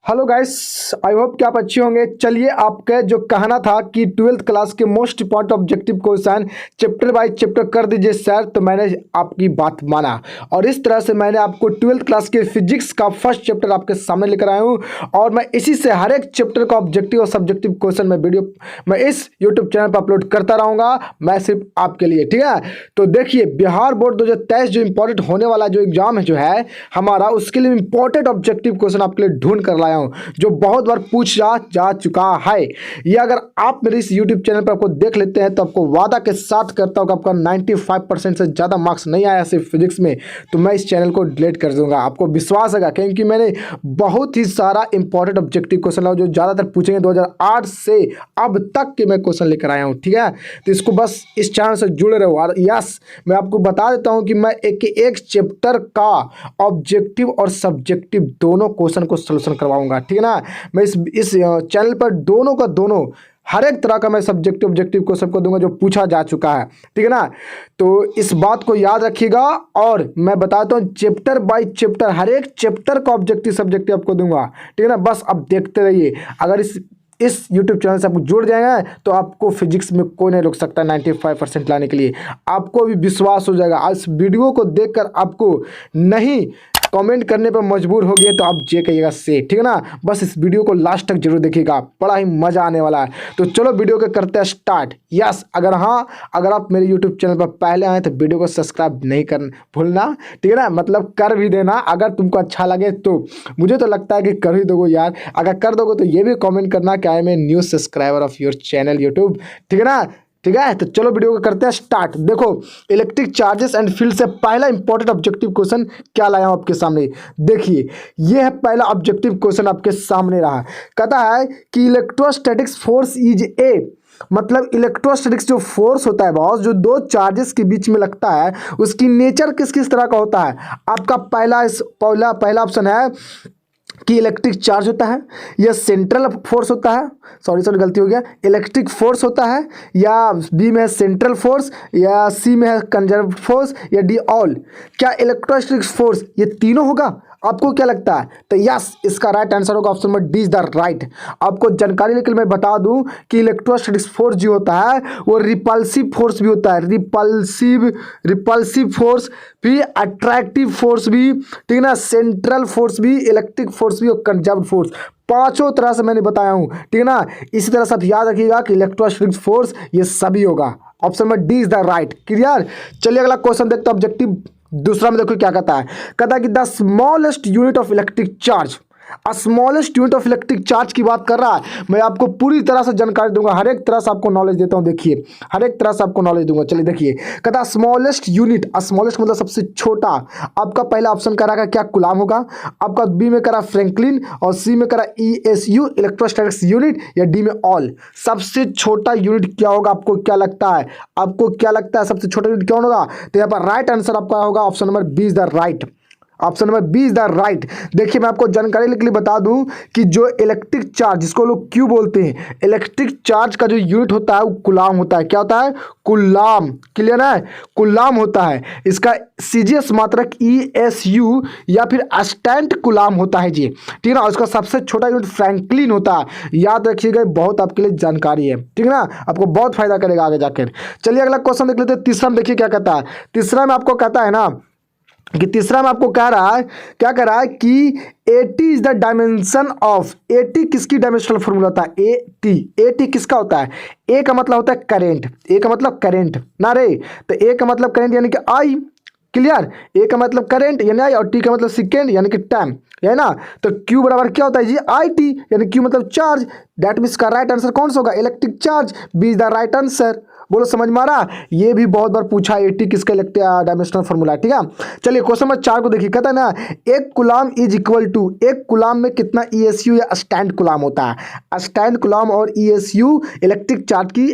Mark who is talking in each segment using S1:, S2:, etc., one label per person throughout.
S1: Hello guys, I hope कि आप अच्छे होंगे। चलिए, आपका जो कहना था कि 12th क्लास के most important objective question chapter by chapter कर दीजिए सर, तो मैंने आपकी बात माना और इस तरह से मैंने आपको 12th क्लास के फिजिक्स का फर्स्ट चैप्टर आपके सामने लेकर आया हूं और मैं इसी से हर एक चैप्टर का ऑब्जेक्टिव और सब्जेक्टिव क्वेश्चन मैं इस यूट्यूब चैनल पर अपलोड करता रहूँगा, मैं सिर्फ आपके लिए। ठीक है, तो देखिए, बिहार बोर्ड 2023 जो इंपॉर्टेंट होने वाला जो एग्जाम है जो है हमारा, उसके लिए इंपॉर्टेंट ऑब्जेक्टिव क्वेश्चन आपके लिए ढूंढ कर लाया हूं, जो बहुत बार पूछा जा चुका है। ये अगर आप मेरे इस YouTube चैनल पर आपको देख लेते हैं तो आपको वादा के साथ करता हूं कि आपका 95% से ज़्यादा मार्क्स नहीं आया सिर्फ फिजिक्स में, तो मैं इस चैनल को डिलीट कर दूंगा। आपको विश्वास है क्योंकि मैंने बहुत ही सारा इंपॉर्टेंट ऑब्जेक्टिव क्वेश्चन लाया जो ज़्यादातर पूछेंगे 2008 से अब तक के मैं क्वेश्चन लेकर आया हूँ। ठीक है, तो इसको बस इस चैनल से जुड़े रहो। और यस, मैं आपको बता देता हूँ कि मैं एक चैप्टर का ऑब्जेक्टिव और सब्जेक्टिव दोनों क्वेश्चन को सोल्यूशन करवाऊंगा। ठीक है ना, मैं इस चैनल पर दोनों का दोनों हर एक तरह का मैं सब्जेक्टिव ऑब्जेक्टिव को सबको दूंगा जो पूछा जा चुका है। ठीक है ना, तो इस बात को याद रखिएगा और मैं बताता हूँ चैप्टर बाय चैप्टर हर एक चैप्टर का ऑब्जेक्टिव सब्जेक्टिव आपको दूंगा। ठीक है ना, बस अब देखते रहिए। अगर इस YouTube चैनल से आप जुड़ जाएंगे तो आपको फिजिक्स में कोई नहीं रोक सकता 95% लाने के लिए। आपको भी विश्वास हो जाएगा। इस वीडियो को देखकर आपको नहीं कमेंट करने पर मजबूर हो गए तो आप जे कहिएगा से। ठीक है ना, बस इस वीडियो को लास्ट तक जरूर देखिएगा, बड़ा ही मजा आने वाला है। तो चलो वीडियो को करते हैं स्टार्ट। यस, अगर आप मेरे यूट्यूब चैनल पर पहले आए तो वीडियो को सब्सक्राइब नहीं कर भूलना। ठीक है ना, मतलब कर भी देना अगर तुमको अच्छा लगे तो। मुझे तो लगता है कि कर ही दोगे यार। अगर कर दोगे तो ये भी कॉमेंट करना कि I am a new subscriber of your channel YouTube. ठीक है ना, ठीक है, तो चलो वीडियो को करते हैं स्टार्ट। देखो, इलेक्ट्रिक चार्जेस एंड फील्ड से पहला इंपॉर्टेंट ऑब्जेक्टिव क्वेश्चन क्या लाया हूं आपके सामने। देखिए, ये है पहला ऑब्जेक्टिव क्वेश्चन आपके सामने रहा। कहता है कि इलेक्ट्रोस्टैटिक्स फोर्स इज ए, मतलब इलेक्ट्रोस्टैटिक्स जो फोर्स होता है बॉस, जो दो चार्जेस के बीच में लगता है, उसकी नेचर किस किस तरह का होता है। आपका पहला ऑप्शन है कि इलेक्ट्रिक चार्ज होता है, या सेंट्रल फोर्स होता है, सॉरी गलती हो गया, इलेक्ट्रिक फोर्स होता है, या बी में है सेंट्रल फोर्स, या सी में है कंजर्व फोर्स, या डी ऑल। क्या इलेक्ट्रोस्टैटिक फोर्स ये तीनों होगा? आपको क्या लगता है? तो यस, इसका राइट आंसर होगा option number D is the right. आपको जानकारी लेकर मैं बता दूं कि इलेक्ट्रोस्टैटिक फोर्स जो होता है वो रिपल्सिव फोर्स भी होता है, रिपल्सिव फोर्स भी, अट्रैक्टिव फोर्स भी, ठीक है ना, सेंट्रल फोर्स भी, इलेक्ट्रिक फोर्स भी और कंजर्व फोर्स, पांचों तरह से मैंने बताया हूं। ठीक है ना, इसी तरह से आप याद रखिएगा कि इलेक्ट्रोस्टैटिक फोर्स ये सभी होगा। Option number D is the right. Clear? चलिए अगला क्वेश्चन देखते हैं। ऑब्जेक्टिव दूसरा में देखो क्या कहता है। कहता है कि the smallest unit of electric charge, smallest unit of electric charge की बात कर रहा है। मैं आपको पूरी तरह से जानकारी दूंगा, हर एक तरह से आपको नॉलेज देता हूं। देखिए, हर एक तरह से आपको नॉलेज दूंगा। चलिए देखिए, कहता है स्मॉलेस्ट यूनिट, स्मॉलेस्ट मतलब सबसे छोटा। आपका पहला ऑप्शन कह रहा है क्या गुलाम होगा, आपका बी में करा फ्रैंकलिन, और सी में करा ESU इलेक्ट्रोस्टैटिक्स यूनिट, या डी में ऑल। सबसे छोटा यूनिट क्या होगा? आपको क्या लगता है? आपको क्या लगता है सबसे छोटा यूनिट कौन होगा? तो यहाँ पर राइट आंसर आपका होगा option number B is the right. Option number B is the right. देखिए, मैं आपको जानकारी के लिए बता दूं कि जो इलेक्ट्रिक चार्ज, जिसको लोग क्यू बोलते हैं, इलेक्ट्रिक चार्ज का जो यूनिट होता है वो कुलाम होता है। क्या होता है? कुलाम। क्लियर है? कुलाम होता है। इसका सीजीएस मात्रक ESU या फिर अस्टैंट कुलाम होता है जी। ठीक है ना, उसका सबसे छोटा यूनिट फ्रैंकलिन होता है। याद रखिएगा, बहुत आपके लिए जानकारी है। ठीक है ना, आपको बहुत फायदा करेगा आगे जाकर। चलिए अगला क्वेश्चन देख लेते हैं। तीसरा में देखिए क्या कहता है। तीसरा में आपको कहता है ना कि तीसरा में आपको कह रहा है, क्या कह रहा है कि 80 इज द डायमेंशन ऑफ, 80 किसकी डायमेंशनल फॉर्मूला होता है? एटी किसका होता है? ए का मतलब होता है करेंट, ए का मतलब करेंट ना रे, तो ए का मतलब करेंट यानी कि आई। क्लियर? ए का मतलब करेंट यानी आई, और टी का मतलब सेकेंड यानी कि टाइम, है ना। तो क्यू बराबर क्या होता है जी? IT, यानी क्यू मतलब चार्ज। दैट मीन्स का राइट आंसर कौन सा होगा? Electric charge. B is the right answer. बोलो, समझ में आ रहा? ये भी बहुत बार पूछा, 80 किसका डायमेंशनल फॉर्मूला। ठीक है, चलिए क्वेश्चन नंबर 4 को देखिए। कहता है ना, एक कुलाम इज इक्वल टू, एक कुलाम में कितना ESU या स्टैंड कुलाम होता है। स्टैंड कुलाम और ESU इलेक्ट्रिक चार्ज की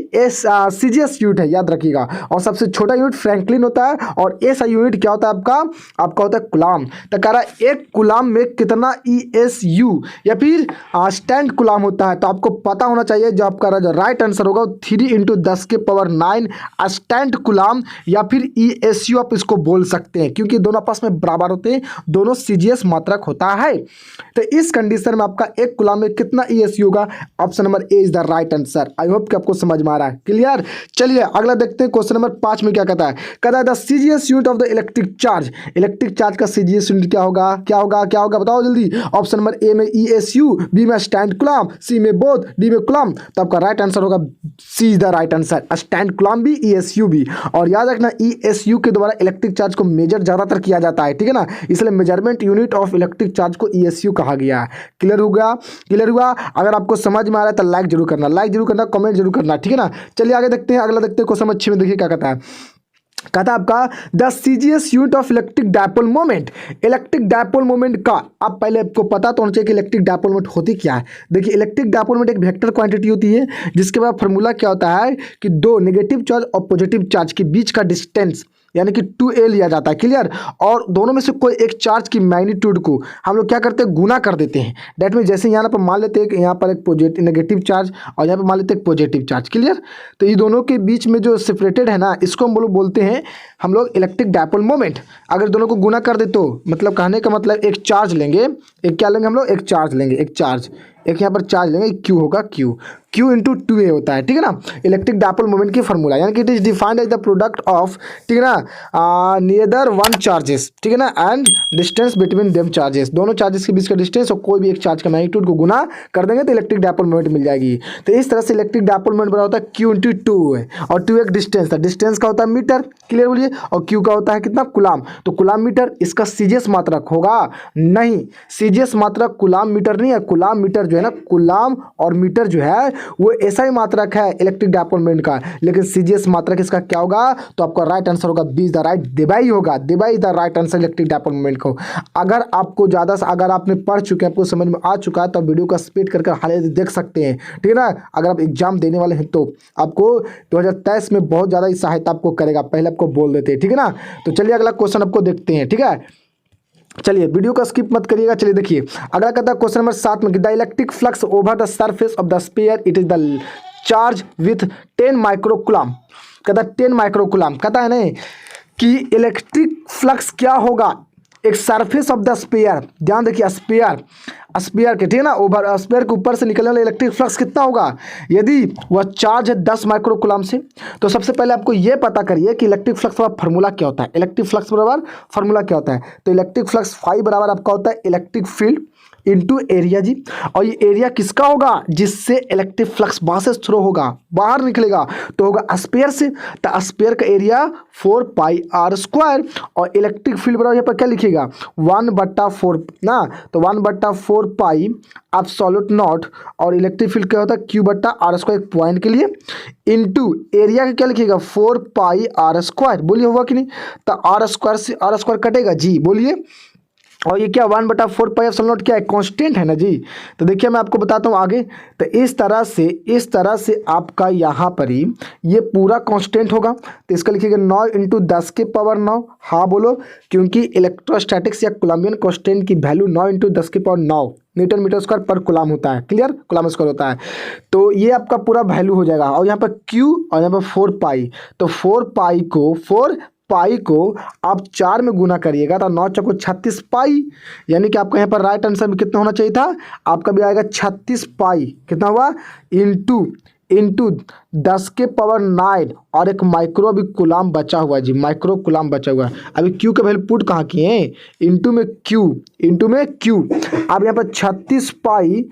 S1: CGS यूनिट है, याद रखिएगा। और सबसे छोटा यूनिट फ्रैंकलिन होता है, और ऐसा यूनिट क्या होता है आपका होता है कुलाम। तो कह रहा है एक कुलाम में कितना ESU या फिर स्टैंड कुलाम होता है। तो आपको पता होना चाहिए, जो आपका राइट आंसर होगा 3 × 10⁻⁴ पावर 9 स्टैंड कुलाम या फिर ESU आप इसको बोल सकते हैं, क्योंकि दोनों आपस में बराबर होते हैं, दोनों CGS मात्रक होता है। तो इस कंडीशन में आपका एक कुलाम में कितना ESU होगा? Option number A is the right answer. I hope कि आपको समझ में आ रहा है। क्लियर? चलिए अगला देखते हैं। क्वेश्चन नंबर 5 में क्या कहता है? कहता है the CGS unit of the electric charge. Electric charge का CGS यूनिट क्या होगा? क्या होगा? क्या होगा? बताओ जल्दी। ऑप्शन नंबर ए में ESU, बी में स्टैंड कुलाम, सी में बोथ, डी में कुलाम। तो आपका राइट आंसर होगा C is the right answer, statcoulomb भी ESU भी। और याद रखना ESU के द्वारा इलेक्ट्रिक चार्ज को मेजर ज्यादातर किया जाता है, ठीक है ना, इसलिए measurement unit of electric charge को ESU कहा गया है। क्लियर हो गया? क्लियर हुआ? अगर आपको समझ में आ रहा है तो लाइक जरूर करना, कमेंट जरूर करना, ठीक है ना। चलिए आगे देखते हैं। अगला देखते हैं क्वेश्चन 6 में। देखिए क्या कहता है। कहता है आपका the CGS unit of electric dipole moment. Electric dipole moment का आप पहले आपको पता तो होना चाहिए कि इलेक्ट्रिक डायपोल मोमेंट होती क्या है। देखिए इलेक्ट्रिक डायपोल मोमेंट एक वेक्टर क्वांटिटी होती है, जिसके बाद फॉर्मूला क्या होता है कि दो नेगेटिव चार्ज और पॉजिटिव चार्ज के बीच का डिस्टेंस यानी कि 2a लिया जाता है। क्लियर? और दोनों में से कोई एक चार्ज की मैग्नीट्यूड को हम लोग क्या करते हैं? गुना कर देते हैं। डेट में जैसे यहाँ पर मान लेते हैं कि यहाँ पर एक पॉजिटिव नेगेटिव चार्ज और यहाँ पर मान लेते हैं एक पॉजिटिव चार्ज। क्लियर? तो ये दोनों के बीच में जो सेपरेटेड है ना, इसको हम लोग बोलते हैं हम लोग इलेक्ट्रिक डायपोल मोमेंट। अगर दोनों को गुना कर दे तो मतलब कहने का मतलब एक चार्ज लेंगे, एक क्या लेंगे हम लोग? एक चार्ज लेंगे, एक यहाँ पर चार्ज लेंगे, Q होगा, Q इंटू 2a होता है, ठीक है ना। इलेक्ट्रिक डायपोल मोमेंट की फॉर्मूला यानी कि it is defined as the product of, ठीक है ना, नियर वन चार्जेस, ठीक है ना, and distance between them charges. दोनों चार्जेस के बीच का डिस्टेंस और कोई भी एक चार्ज का मैग्नीट्यूड को गुना कर देंगे तो इलेक्ट्रिक डायपोल मोमेंट मिल जाएगी। तो इस तरह से इलेक्ट्रिक डायपोल मोमेंट बना होता है Q इंटू 2 है, और 2 एक डिस्टेंस था, डिस्टेंस का होता है मीटर। क्लियर बोलिए? और Q का होता है कितना? कुलाम। तो कुलाम मीटर इसका CGS मात्रक होगा? नहीं, CGS मात्रक कुलाम मीटर नहीं है। कुलाम मीटर जो है ना, कुलाम और मीटर जो है वो ऐसा ही मात्रक है इलेक्ट्रिक डायपोल मोमेंट का, लेकिन CGS मात्रक इसका क्या होगा? तो आपका राइट आंसर होगा B is the right, debye होगा, debye the right answer electric dipole moment को। अगर आपको ज़्यादा अगर आपने पढ़ चुके हैं, आपको समझ में आ चुका है, तो वीडियो का स्पीड करके हाल देख सकते हैं, ठीक है ना। अगर आप एग्जाम देने वाले हैं तो आपको 2023 में बहुत ज़्यादा सहायता आपको करेगा, पहले आपको बोल देते हैं, ठीक है ना। तो चलिए अगला क्वेश्चन आपको देखते हैं, ठीक है। चलिए वीडियो का स्किप मत करिएगा। चलिए देखिए अगला कहता है क्वेश्चन नंबर 7 में, the electric flux over the surface of the sphere it is the charge with 10 microcoulomb. कहता है 10 माइक्रोकुलम। कहता है नहीं कि इलेक्ट्रिक फ्लक्स क्या होगा एक सरफेस ऑफ द स्फीयर। ध्यान देखिए स्फीयर के, ठीक है ना, ओवर स्फीयर के ऊपर से निकलने वाला इलेक्ट्रिक फ्लक्स कितना होगा? यदि वह चार्ज है 10 माइक्रोकुलम से, तो सबसे पहले आपको यह पता करिए कि इलेक्ट्रिक फ्लक्स का फार्मूला क्या होता है। इलेक्ट्रिक फ्लक्स बराबर फार्मूला क्या होता है? तो इलेक्ट्रिक फ्लक्स फाई बराबर आपका होता है इलेक्ट्रिक फील्ड इंटू एरिया जी। और ये एरिया किसका होगा? जिससे इलेक्ट्रिक फ्लक्स वहां से थ्रो होगा, बाहर निकलेगा, तो होगा स्फीयर से। तो स्फीयर का एरिया 4πr²। और इलेक्ट्रिक फील्ड बराबर यहाँ पर क्या लिखिएगा? 1/4 ना, तो 1/4 पाई एब्सोल्यूट नॉट। और इलेक्ट्रिक फील्ड क्या होता है? Q/r², एक पॉइंट के लिए, इंटू एरिया का क्या लिखिएगा? 4πr²। बोलिए होगा कि नहीं? तो r² से r² कटेगा जी, बोलिए। और ये क्या 1/4 पाई एप्सिलॉन नॉट क्या है? कांस्टेंट है ना जी। तो देखिए मैं आपको बताता हूँ आगे। तो इस तरह से आपका यहाँ पर ही ये पूरा कांस्टेंट होगा। तो इसका लिखिएगा 9 × 10⁹ हाँ बोलो, क्योंकि इलेक्ट्रोस्टैटिक्स या कूलम्बियन कांस्टेंट की वैल्यू 9 × 10⁹ न्यूटन मीटर स्क्वायर पर कूलम होता है। क्लियर? कूलम स्क्वायर होता है। तो ये आपका पूरा वैल्यू हो जाएगा। और यहाँ पर Q और यहाँ पर 4 पाई, तो 4 पाई को आप 4 में गुना करिएगा तो 9 × 36 पाई, यानी कि आपका यहाँ पर राइट आंसर में कितना होना चाहिए था? आपका भी आएगा 36 पाई। कितना हुआ? इंटू 10⁹ और एक माइक्रो अभी कूलम बचा हुआ जी, माइक्रो कूलम बचा हुआ है। अभी Q का वैल्यू पुट कहाँ किए हैं? इंटू में Q। अब यहाँ पर 36 पाई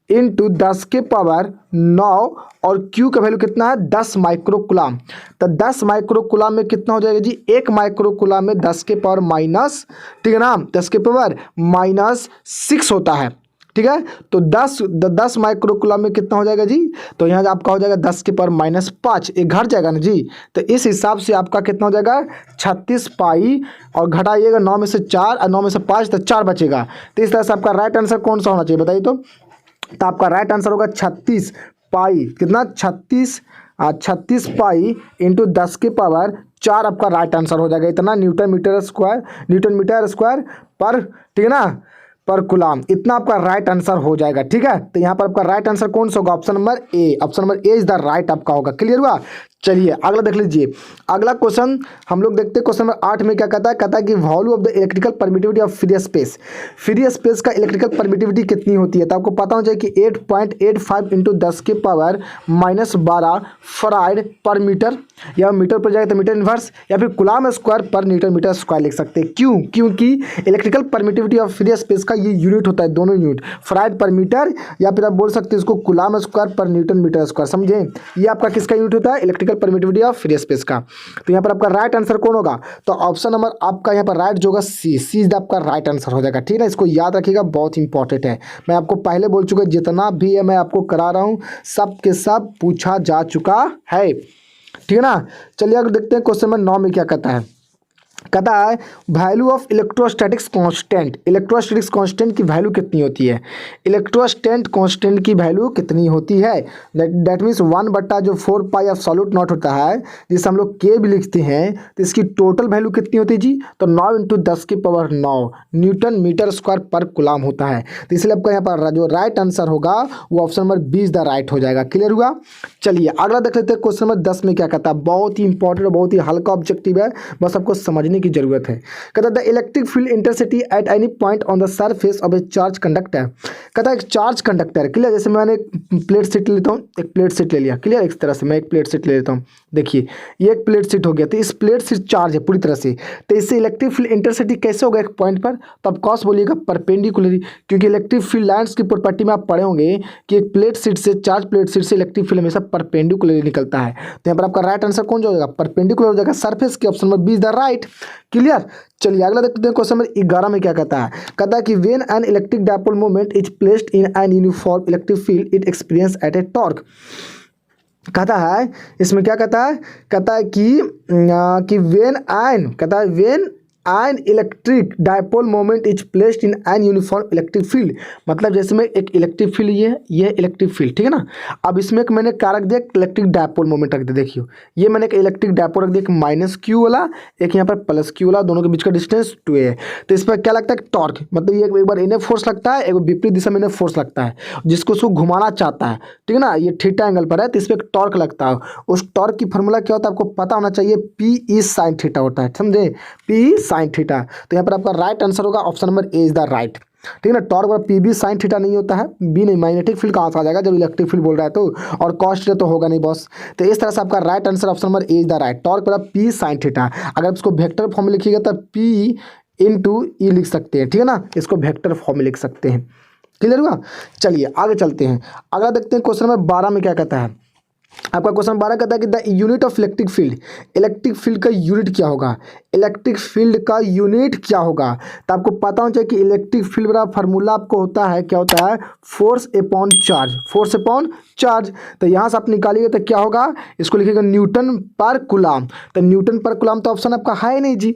S1: इंटू 10⁹ और Q का वैल्यू कितना है? 10 माइक्रोकुलम। तो 10 माइक्रोकुलम में कितना हो जाएगा जी? 1 माइक्रोकुलम में 10⁻⁻, ठीक है ना, 10⁻⁻6 होता है, ठीक है। तो 10 माइक्रोकुलम में कितना हो जाएगा जी? तो यहाँ आपका हो जाएगा 10⁻⁵, एक घट जाएगा ना जी। तो इस हिसाब से आपका कितना हो जाएगा? 36 पाई, और घटाइएगा 9 में से 4 और 9 में से 5, तो 4 बचेगा। तो इस तरह से आपका राइट आंसर कौन सा होना चाहिए बताइए? तो आपका राइट आंसर होगा 36 पाई। कितना? 36 पाई इंटू 10⁻⁴ आपका राइट आंसर हो जाएगा। इतना न्यूटन मीटर स्क्वायर पर, ठीक है ना, पर कूलम। इतना आपका राइट आंसर हो जाएगा, ठीक है। तो यहाँ पर आपका राइट आंसर कौन सा होगा? Option number A is the right आपका होगा। क्लियर हुआ? चलिए अगला देख लीजिए। अगला क्वेश्चन हम लोग देखते हैं। क्वेश्चन नंबर 8 में क्या कहता है कि volume of the electrical permittivity of free space. Free space का इलेक्ट्रिकल परमिटिविटी कितनी होती है? तो आपको पता होना चाहिए कि 8.85 इंटू 10 के पावर -12 फराइड पर मीटर, या मीटर पर जाएगा तो मीटर इनवर्स, या फिर कूलम स्क्वायर पर न्यूटन मीटर स्क्वायर लिख सकते हैं। क्यों? क्योंकि electrical permittivity of free space का ये यूनिट होता है, दोनों यूनिट, फराइड पर मीटर या फिर आप बोल सकते हैं इसको कूलम स्क्वायर पर न्यूटन मीटर स्क्वायर। समझे? ये आपका किसका यूनिट होता है? Electrical permittivity of free space का। तो यहाँ पर आपका राइट आंसर कौन होगा? तो ऑप्शन नंबर आपका यहाँ पर राइट जो होगा सी इज आपका राइट आंसर हो जाएगा। ठीक है, इसको याद रखिएगा, बहुत इंपॉर्टेंट है। मैं आपको पहले बोल चुका, जितना भी है मैं आपको करा रहा हूँ सब के सब पूछा जा चुका है। ठीक है ना। चलिए अगर देखते हैं क्वेश्चन नंबर 9 में क्या कहता है। कहता है value of electrostatics constant. Electrostatics constant की वैल्यू कितनी होती है? इलेक्ट्रोस्टैटिक कांस्टेंट की वैल्यू कितनी होती है? दैट मीन्स 1 जो 4 पाई एब्सोल्यूट नॉट होता है, जिसे हम लोग के भी लिखते हैं, तो इसकी टोटल वैल्यू कितनी होती है जी? तो 9 इंटू 10 की पावर 9 न्यूटन मीटर स्क्वायर पर कूलम होता है। तो इसलिए आपका यहाँ पर जो राइट आंसर होगा वो ऑप्शन नंबर 20 द राइट हो जाएगा। क्लियर हुआ? चलिए अगला देख लेते हैं। क्वेश्चन नंबर 10 में क्या कहता है? बहुत ही इंपॉर्टेंट और बहुत ही हल्का ऑब्जेक्टिव है, बस आपको समझने की जरूरत है। कहता है the electric field intensity at any point on the surface of A charge conductor. कहता है एक चार्ज कंडक्टर, क्लियर, जैसे मैंने एक प्लेट सीट लेता हूँ, एक प्लेट सीट ले लिया, क्लियर, इस तरह से मैं एक प्लेट सीट ले लेता हूँ। देखिए ये एक प्लेट सीट हो गया, तो इस प्लेट सीट चार्ज है पूरी तरह से, तो इससे इलेक्ट्रिक फील्ड इंटेंसिटी कैसे होगा एक पॉइंट पर? तो आप कॉस बोलिएगा परपेंडिकुलरली, क्योंकि इलेक्ट्रिक फील्ड लाइन्स की प्रॉपर्टी में आप पढ़े होंगे कि एक प्लेट सीट से, चार्ज प्लेट सीट से इलेक्ट्रिक फील्ड हमेशा परपेंडिकुलरली निकलता है। तो यहाँ पर आपका राइट आंसर कौन जो होगा? परपेंडिकुलर हो जाएगा सरफेस के, option number 20 the right. Clear? चलिए अगला देखते हैं। क्वेश्चन नंबर 11 में क्या कहता है? कहता है कि when an electric dipole moment is placed in an uniform electric field it experience eight A torque. कहता है इसमें क्या कहता है? कहता है कि when an electric dipole moment is placed in an uniform electric field, मतलब जैसे में एक इलेक्ट्रिक फील्ड, ये इलेक्ट्रिक फील्ड, ठीक है ना। अब इसमें एक मैंने क्या रख दिया? इलेक्ट्रिक डायपोल मोमेंट रख दिया। देखिए ये मैंने एक इलेक्ट्रिक डायपोल रख दिया, एक -q वाला, एक यहाँ पर +q वाला, दोनों के बीच का डिस्टेंस 2a है। तो इस पर क्या लगता है? टॉर्क, मतलब ये एक बार इन्हें फोर्स लगता है, एक विपरीत दिशा में इन्हें फोर्स लगता है, जिसको उसको घुमाना चाहता है, ठीक है ना। ये थीटा एंगल पर है, तो इस पर एक टॉर्क लगता है। उस टॉर्क की फॉर्मूला क्या होता है? आपको पता होना चाहिए, P sin थीटा होता है, समझे? P sin theta. तो यहाँ पर आपका राइट आंसर होगा option number A is the right. ठीक है ना। टॉर्क पर पी बी साइन थीटा नहीं होता है, बी नहीं, मैग्नेटिक फील्ड कहाँ से आ जाएगा जब इलेक्ट्रिक फील्ड बोल रहा है तो, और कॉस्ट तो होगा नहीं बॉस। तो इस तरह से आपका right answer option number A is the right. Torque पर पी साइन थीटा, अगर इसको वेक्टर फॉर्म में लिखिएगा तो पी इंटू ई लिख सकते हैं, ठीक है ना, इसको वेक्टर फॉर्म में लिख सकते हैं। क्लियर हुआ? चलिए आगे चलते हैं। अगला देखते हैं क्वेश्चन नंबर 12 में क्या कहता है। आपका क्वेश्चन 12 कहता है कि the unit of electric field, electric field का यूनिट क्या होगा? इलेक्ट्रिक फील्ड का यूनिट क्या होगा? तो आपको पता होना चाहिए कि इलेक्ट्रिक फील्ड का फार्मूला आपको होता है, क्या होता है? Force upon charge, force upon charge. तो यहाँ से आप निकालिएगा तो क्या होगा? इसको लिखिएगा न्यूटन पर कूलम। तो न्यूटन पर कूलम तो ऑप्शन आपका है नहीं जी,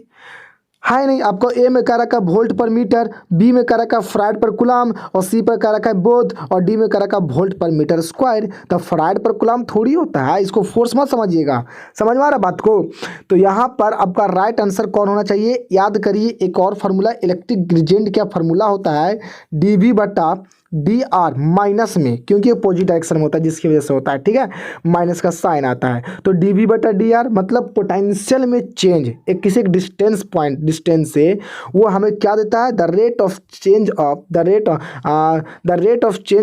S1: है नहीं। आपको ए में कह रखा वोल्ट पर मीटर, बी में कह रखा फराइड पर कूलम, और सी पर कह रखा है बोथ, और डी में कह रखा वोल्ट पर मीटर स्क्वायर। तो फराइड पर कूलम थोड़ी होता है, इसको फोर्स मत समझिएगा, समझ में आ रहा बात को। तो यहाँ पर आपका राइट आंसर कौन होना चाहिए? याद करिए एक और फार्मूला, इलेक्ट्रिक ग्रेडियंट क्या फार्मूला होता है? dv बटा dr माइनस में, क्योंकि अपोजिट डायरेक्शन में होता है जिसकी वजह से होता है, ठीक है, माइनस का साइन आता है। तो dv बटा dr मतलब पोटेंशियल में चेंज, एक किसी एक डिस्टेंस पॉइंट, डिस्टेंस से वो हमें क्या देता है? The rate of change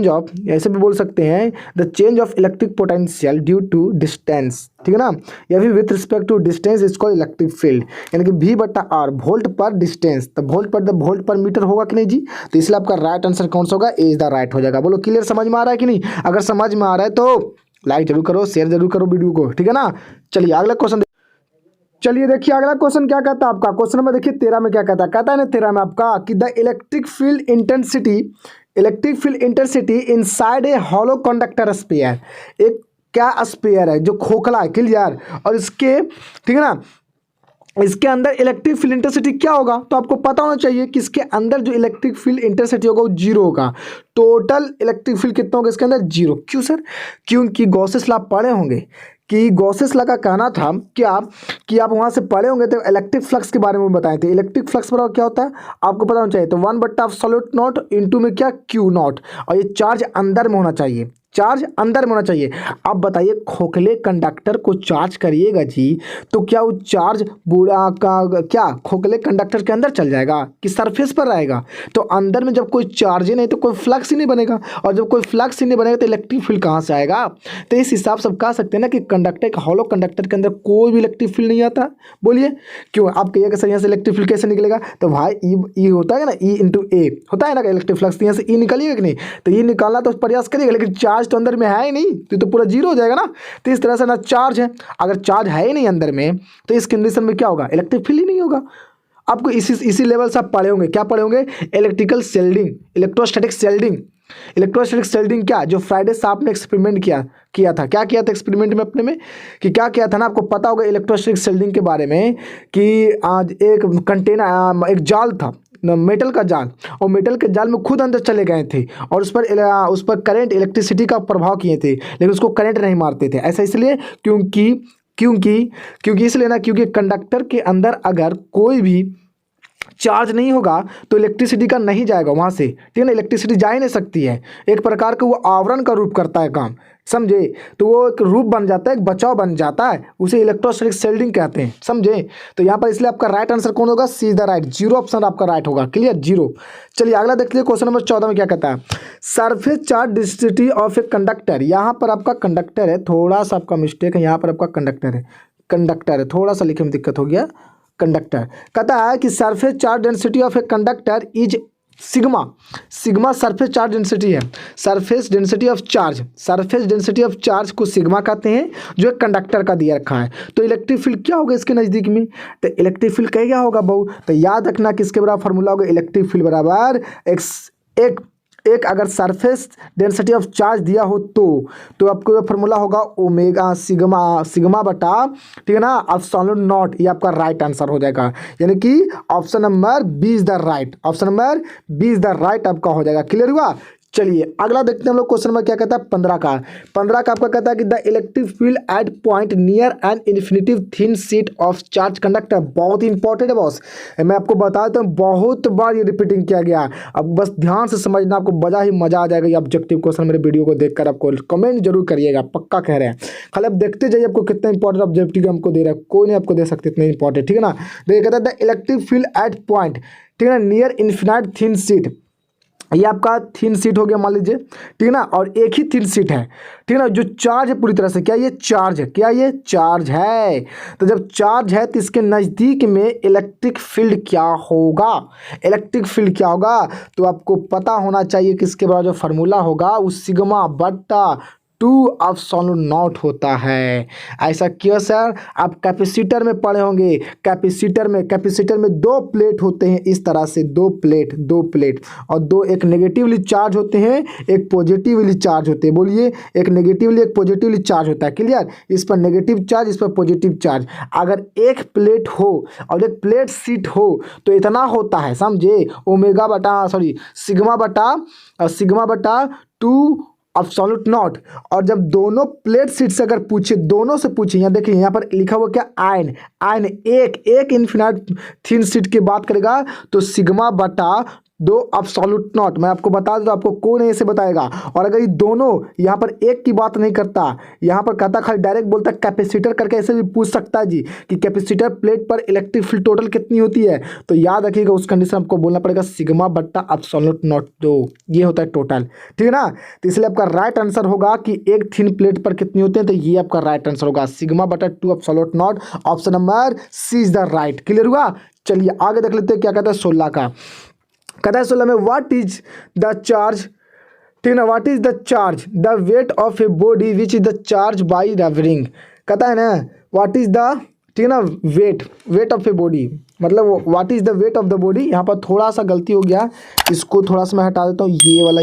S1: of ऐसे भी बोल सकते हैं, the change of electric potential due to distance, ठीक है ना, या फिर with respect to distance is called electric field, यानी कि v बटा r वोल्ट पर डिस्टेंस, तो वोल्ट पर मीटर होगा कि नहीं जी? तो इसलिए आपका राइट आंसर कौन सा होगा? ए इज द राइट हो जाएगा। बोलो क्लियर, समझ में आ रहा है कि नहीं? अगर समझ में आ रहा है तो लाइक जरूर करो, शेयर जरूर करो वीडियो को, ठीक है ना। चलिए अगला क्वेश्चन, चलिए देखिए अगला क्वेश्चन क्या कहता है आपका। क्वेश्चन नंबर देखिए 13 में क्या कहता है? कहता है ना 13 में आपका कि the electric field intensity inside a hollow conductor sphere, एक क्या स्फीयर है जो खोखला है, क्लियर, और इसके, ठीक है ना, इसके अंदर इलेक्ट्रिक फील्ड इंटेंसिटी क्या होगा? तो आपको पता होना चाहिए कि इसके अंदर जो इलेक्ट्रिक फील्ड इंटेंसिटी होगा वो 0 होगा। टोटल इलेक्ट्रिक फील्ड कितना होगा इसके अंदर? 0। क्यों सर? क्योंकि गॉसेस लॉ पढ़े होंगे कि गॉसेस लॉ का कहना था कि आप वहाँ से पढ़े होंगे तो इलेक्ट्रिक फ्लक्स के बारे में बताए थे। इलेक्ट्रिक फ्लक्स बराबर क्या होता है आपको पता होना चाहिए, तो 1 बटा एब्सोल्यूट नॉट इंटू में क्या? Q नॉट, और ये चार्ज अंदर में होना चाहिए, चार्ज अंदर में होना चाहिए। अब बताइए खोखले कंडक्टर को चार्ज करिएगा जी, तो क्या वो चार्ज बूढ़ा का क्या खोखले कंडक्टर के अंदर चल जाएगा कि सरफेस पर रहेगा? तो अंदर में जब कोई चार्ज ही नहीं तो कोई फ्लक्स ही नहीं बनेगा, और जब कोई फ्लक्स ही नहीं बनेगा तो इलेक्ट्रिक फील्ड कहाँ से आएगा? तो इस हिसाब से आप कह सकते हैं ना कि कंडक्टर एक हॉलो कंडक्टर के अंदर कोई भी इलेक्ट्रिक फील्ड नहीं आता। बोलिए क्यों? आप कहिएगा सर यहाँ से इलेक्ट्रिक फील्ड कैसे निकलेगा? तो भाई ई होता है ना, ई इंटू ए होता है ना इलेक्ट्रिक फ्लक्स, यहाँ से ई निकालिएगा कि नहीं? तो ये निकालना तो प्रयास करिएगा, लेकिन चार्ज तो अंदर में है ही नहीं, तो पूरा जीरो हो जाएगा ना। तो इस तरह से ना चार्ज है, अगर चार्ज है ही नहीं अंदर में तो इस कंडीशन में क्या होगा? इलेक्ट्रिक फील्ड ही नहीं होगा। आपको इसी लेवल से आप पढ़े होंगे, क्या पढ़े होंगे? Electrical shielding, electrostatic shielding. Electrostatic shielding क्या, जो फ्राइडे साहब ने एक्सपेरिमेंट किया था, क्या किया था एक्सपेरिमेंट में अपने में, कि क्या किया था ना, आपको पता होगा इलेक्ट्रोस्टैटिक शेल्डिंग के बारे में, कि आज एक कंटेनर, एक जाल था मेटल का जाल, और मेटल के जाल में खुद अंदर चले गए थे और उस पर करंट, इलेक्ट्रिसिटी का प्रभाव किए थे, लेकिन उसको करंट नहीं मारते थे। ऐसा इसलिए क्योंकि इसलिए ना, क्योंकि कंडक्टर के अंदर अगर कोई भी चार्ज नहीं होगा तो इलेक्ट्रिसिटी का नहीं जाएगा वहाँ से, ठीक है ना। इलेक्ट्रिसिटी जा ही नहीं सकती है, एक प्रकार का वो आवरण का रूप करता है काम, समझे? तो वो एक रूप बन जाता है, एक बचाव बन जाता है, उसे इलेक्ट्रोस्टैटिक शेल्डिंग कहते हैं, समझे? तो यहाँ पर इसलिए आपका राइट आंसर कौन होगा? See the right, zero option आपका राइट होगा। Clear, zero. चलिए अगला देख लीजिए, क्वेश्चन नंबर 14 में क्या कहता है? Surface charge density of a conductor. यहाँ पर आपका कंडक्टर है, थोड़ा सा आपका मिस्टेक है, यहाँ पर आपका कंडक्टर है, थोड़ा सा लिखने में दिक्कत हो गया। कंडक्टर कहता है कि surface charge density of a conductor is sigma surface charge density है। सरफेस डेंसिटी ऑफ चार्ज को सिग्मा कहते हैं, जो एक कंडक्टर का दिया रखा है। तो इलेक्ट्रिक फील्ड क्या होगा इसके नज़दीक में? तो इलेक्ट्रिक फील्ड क्या होगा बहू? तो याद रखना किसके बराबर फॉर्मूला होगा? इलेक्ट्रिक फील्ड बराबर एक अगर सरफेस डेंसिटी ऑफ चार्ज दिया हो तो आपको ये फार्मूला होगा ओमेगा सिग्मा बटा, ठीक है ना, एप्सिलॉन नॉट। ये आपका राइट आंसर हो जाएगा, यानी कि option number B is the right आपका हो जाएगा। क्लियर हुआ? चलिए अगला देखते हैं हम लोग, क्वेश्चन में क्या कहता है? 15 का आपका कहता है कि the electric field at point near an infinitive thin sheet of charge conductor. बहुत ही इंपॉर्टेंट है बॉस, मैं आपको बता देता हूँ, बहुत बार ये रिपीटिंग किया गया। अब बस ध्यान से समझना, आपको बड़ा ही मजा आ जाएगा ये ऑब्जेक्टिव क्वेश्चन। मेरे वीडियो को देखकर आपको कमेंट जरूर करिएगा, पक्का कह रहे हैं। खाली आप देखते जाइए आपको कितना इंपॉर्टेंट ऑब्जेक्टिव हमको दे रहा है, कोई नहीं आपको दे सकते इतने इंपॉर्टेंट, ठीक है ना। देखिए कहता है the electric field at point, ठीक है ना, नियर इन्फिनाइट थिन शीट। ये आपका थिन शीट हो गया मान लीजिए, ठीक है ना, और एक ही थिन शीट है, ठीक है ना, जो चार्ज है पूरी तरह से, क्या ये चार्ज है? क्या ये चार्ज है? तो जब चार्ज है तो इसके नज़दीक में इलेक्ट्रिक फील्ड क्या होगा? तो आपको पता होना चाहिए कि इसके बाद जो फार्मूला होगा वो सिग्मा बट्टा 2 एप्सिलॉन नॉट होता है। ऐसा क्यों सर? आप कैपेसिटर में पढ़े होंगे, कैपेसिटर में 2 प्लेट होते हैं, इस तरह से 2 प्लेट और 2 एक नेगेटिवली चार्ज होते हैं, एक पॉजिटिवली चार्ज होते हैं। बोलिए, एक नेगेटिवली एक पॉजिटिवली चार्ज होता है। क्लियर? इस पर नेगेटिव चार्ज, इस पर पॉजिटिव चार्ज। अगर एक प्लेट हो और एक प्लेट शीट हो तो इतना होता है, समझे? सिग्मा बटा 2 एब्सोल्यूट नॉट। और जब दोनों प्लेट सीट से अगर दोनों से पूछे, यहाँ देखिए यहाँ पर लिखा हुआ क्या? आयन एक इन्फिनाइट थिन सीट की बात करेगा तो सिग्मा बटा 2 एब्सोल्यूट नॉट। मैं आपको बता दूं, आपको कौन ऐसे बताएगा। और अगर ये दोनों यहाँ पर एक की बात नहीं करता, यहाँ पर कहता खाली डायरेक्ट बोलता कैपेसिटर करके, ऐसे भी पूछ सकता है जी कि कैपेसिटर प्लेट पर इलेक्ट्रिक फील्ड टोटल कितनी होती है। तो याद रखिएगा उस कंडीशन आपको बोलना पड़ेगा सिग्मा बट्टा एब्सोल्यूट नॉट 2, ये होता है टोटल, ठीक है ना। तो इसलिए आपका राइट आंसर होगा कि एक थिन प्लेट पर कितनी होती है, तो ये आपका राइट आंसर होगा सिग्मा बट्टा 2 absolute nought. Option number C is the right. Clear हुआ? चलिए आगे देख लेते हैं क्या कहता है 16 का। कहता है 16 में व्हाट इज द चार्ज, ठीक है ना, what is the charge the weight of a body which is the charge by rubber ring. कहता है ना व्हाट इज द, ठीक है ना, वेट ऑफ ए बॉडी, मतलब what is the weight of the body. यहाँ पर थोड़ा सा गलती हो गया, इसको थोड़ा सा मैं हटा देता हूँ, ये वाला,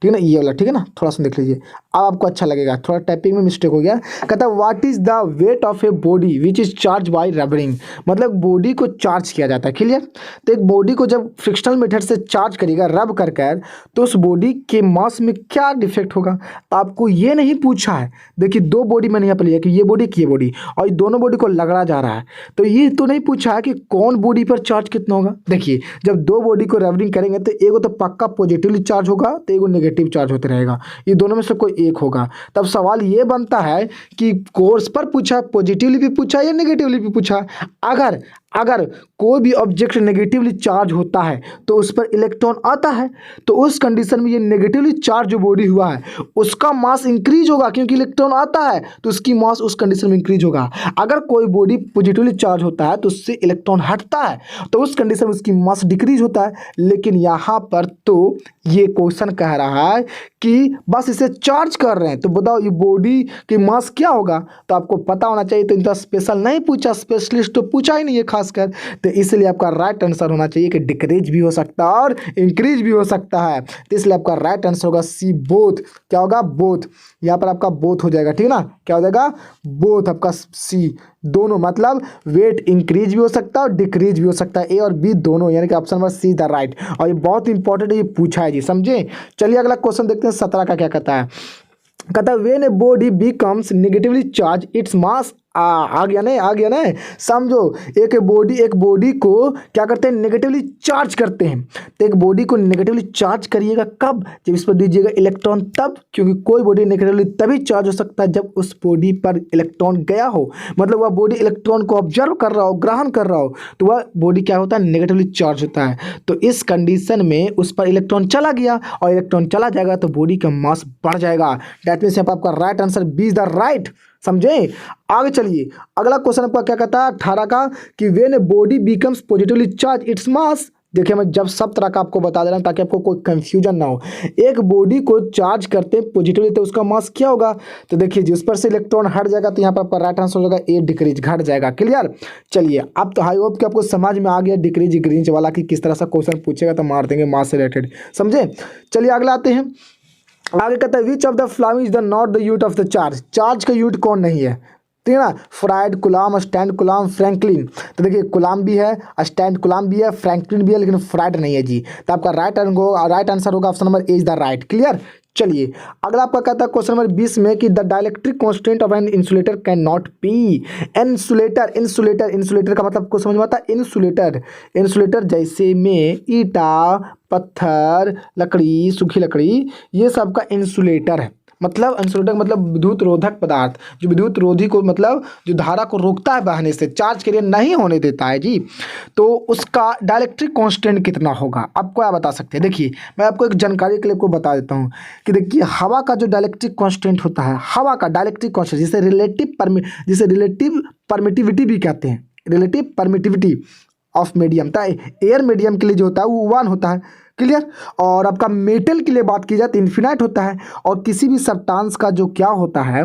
S1: ठीक है ना, ये वाला, ठीक है ना, थोड़ा सा देख लीजिए। अब आपको अच्छा लगेगा, थोड़ा टाइपिंग में मिस्टेक हो गया। कहता है what is the weight of a body which is charge by rubber ring, मतलब बॉडी को चार्ज किया जाता है। क्लियर। तो एक बॉडी को जब फ्रिक्शनल मेथड से चार्ज करेगा रब कर कर, तो उस बॉडी के मास में क्या डिफेक्ट होगा। आपको ये नहीं पूछा है, देखिए दो बॉडी मैंने यहाँ पर लिया कि ये बॉडी की ये बॉडी, और ये दोनों बॉडी को लगड़ा जा रहा है, तो ये तो नहीं पूछा है कि कौन बॉडी पर चार्ज कितना होगा। देखिए जब दो बॉडी को रबरिंग करेंगे तो एगो तो पक्का पॉजिटिवली चार्ज होगा, तो एगो नेगेटिव चार्ज होते रहेगा, ये दोनों में से कोई एक होगा। तब सवाल ये बनता है कि कोर्स पर पूछा, पॉजिटिवली भी पूछा या नेगेटिवली भी पूछा। अगर अगर कोई भी ऑब्जेक्ट नेगेटिवली चार्ज होता है तो उस पर इलेक्ट्रॉन आता है, तो उस कंडीशन में ये नेगेटिवली चार्ज जो बॉडी हुआ है उसका मास इंक्रीज होगा, क्योंकि इलेक्ट्रॉन आता है तो उसकी मास उस कंडीशन में इंक्रीज होगा। अगर कोई बॉडी पॉजिटिवली चार्ज होता है तो उससे इलेक्ट्रॉन हटता है, तो उस कंडीशन में उसकी मास डिक्रीज होता है। लेकिन यहाँ पर तो ये क्वेश्चन कह रहा है कि बस इसे चार्ज कर रहे हैं, तो बताओ ये बॉडी की मास क्या होगा। तो आपको पता होना चाहिए, तो इनका स्पेशल नहीं पूछा, स्पेशलिस्ट तो पूछा ही नहीं है खासकर, तो इसलिए आपका राइट आंसर होना चाहिए कि डिक्रीज भी हो सकता है और इंक्रीज भी हो सकता है। तो इसलिए आपका राइट आंसर होगा सी बोथ। क्या होगा? बोथ। यहाँ पर आपका बोथ हो जाएगा, ठीक है ना। क्या हो जाएगा? बोथ आपका सी, दोनों, मतलब वेट इंक्रीज भी हो सकता है और डिक्रीज भी हो सकता है, ए और बी दोनों, यानी कि option number see the right. और ये बहुत इंपॉर्टेंट है, ये पूछा है जी, समझे। चलिए अगला क्वेश्चन देखते हैं 17 का क्या कहता है। कहता है when a body becomes negatively charge its mass, आ गया ना, समझो। एक बॉडी को क्या करते हैं? नेगेटिवली चार्ज करते हैं। तो एक बॉडी को नेगेटिवली चार्ज करिएगा कब? जब इस पर दीजिएगा इलेक्ट्रॉन तब, क्योंकि कोई बॉडी नेगेटिवली तभी चार्ज हो सकता है जब उस बॉडी पर इलेक्ट्रॉन गया हो, मतलब वह बॉडी इलेक्ट्रॉन को ऑब्जर्व कर रहा हो, ग्रहण कर रहा हो, तो वह बॉडी क्या होता है? नेगेटिवली चार्ज होता है। तो इस कंडीशन में उस पर इलेक्ट्रॉन चला गया, और इलेक्ट्रॉन चला जाएगा तो बॉडी का मास बढ़ जाएगा। दैट मीन्स आपका right answer B is the right, समझे। आगे चलिए, अगला क्वेश्चन आपका क्या कहता है 18 का, कि when a body becomes positively charge its मास। देखिए मैं जब सब तरह का आपको बता दे रहा हूँ ताकि आपको कोई कंफ्यूजन ना हो। एक बॉडी को चार्ज करते हैं पॉजिटिवली तो उसका मास क्या होगा? तो देखिए जिस पर से इलेक्ट्रॉन हट जाएगा तो यहाँ पर आपका राइट आंसर हो जाएगा ए, डिक्रीज, घट जाएगा। क्लियर। चलिए अब तो आई होप कि आपको समझ में आ गया डिक्रीज ग्रीज वाला कि किस तरह से क्वेश्चन पूछेगा तो मार देंगे मास से रिलेटेड, समझे। चलिए अगला आते हैं। आगे कहता है which of the following is the not the unit of the charge. Charge का यूनिट कौन नहीं है? ठीक है ना। Fried, कुलाम, stand कुलाम, Franklin. तो देखिए कुलाम भी है, स्टैंड कुलाम भी है, फ्रैंकलिन भी है, लेकिन फ्राइड नहीं है जी। तो आपका राइट आंसर होगा option number A is the right. Clear. चलिए अगला आपका कहता है क्वेश्चन नंबर 20 में कि the dielectric constant of an insulator can not be. Insulator का मतलब को समझ में आता है? इंसुलेटर जैसे में ईटा, पत्थर, लकड़ी, सूखी लकड़ी, ये सब का इंसुलेटर है। मतलब इंसुलेटर मतलब विद्युत रोधक पदार्थ, जो विद्युत रोधी को मतलब जो धारा को रोकता है बहने से, चार्ज के लिए नहीं होने देता है जी। तो उसका डाइलेक्ट्रिक कांस्टेंट कितना होगा? आपको क्या बता सकते हैं? देखिए मैं आपको एक जानकारी के लिए आपको बता देता हूँ कि देखिए हवा का जो डाइलेक्ट्रिक कांस्टेंट होता है, हवा का डाइलेक्ट्रिक कांस्टेंट जिसे रिलेटिव परमिटिविटी भी कहते हैं, रिलेटिव परमिटिविटी ऑफ मीडियम, तो एयर मीडियम के लिए जो होता है वो 1 होता है। क्लियर। और आपका मेटल के लिए बात की जाए तो इन्फिनाइट होता है। और किसी भी सब्सटेंस का जो क्या होता है,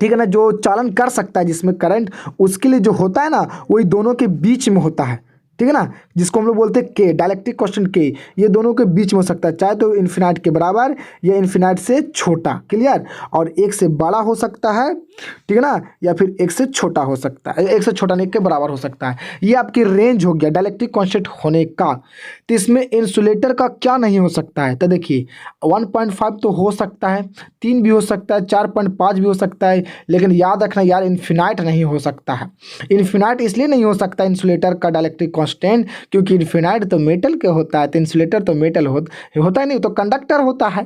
S1: ठीक है ना, जो चालन कर सकता है जिसमें करंट, उसके लिए जो होता है ना वही दोनों के बीच में होता है, ठीक है ना, जिसको हम लोग बोलते हैं के, डाइलेक्ट्रिक कांस्टेंट के, ये दोनों के बीच में हो सकता है, चाहे तो इन्फिनाइट के बराबर या इन्फिनाइट से छोटा। क्लियर। और एक से बड़ा हो सकता है, ठीक है ना, या फिर एक से छोटा हो सकता है, एक से छोटा नहीं के बराबर हो सकता है। ये आपकी रेंज हो गया डाइलेक्ट्रिक कांस्टेंट होने का। तो इसमें इंसुलेटर का क्या नहीं हो सकता है? तो देखिए 1.5 तो हो सकता है, 3 भी हो सकता है, 4.5 भी हो सकता है, लेकिन याद रखना यार इन्फिनाइट नहीं हो सकता है। इन्फिनाइट इसलिए नहीं हो सकता इंसुलेटर का डाइलेक्ट्रिक कांस्टेंट क्योंकि इन्फिनाइट तो मेटल के होता है, तो इंसुलेटर तो मेटल होता ही नहीं, तो कंडक्टर होता है।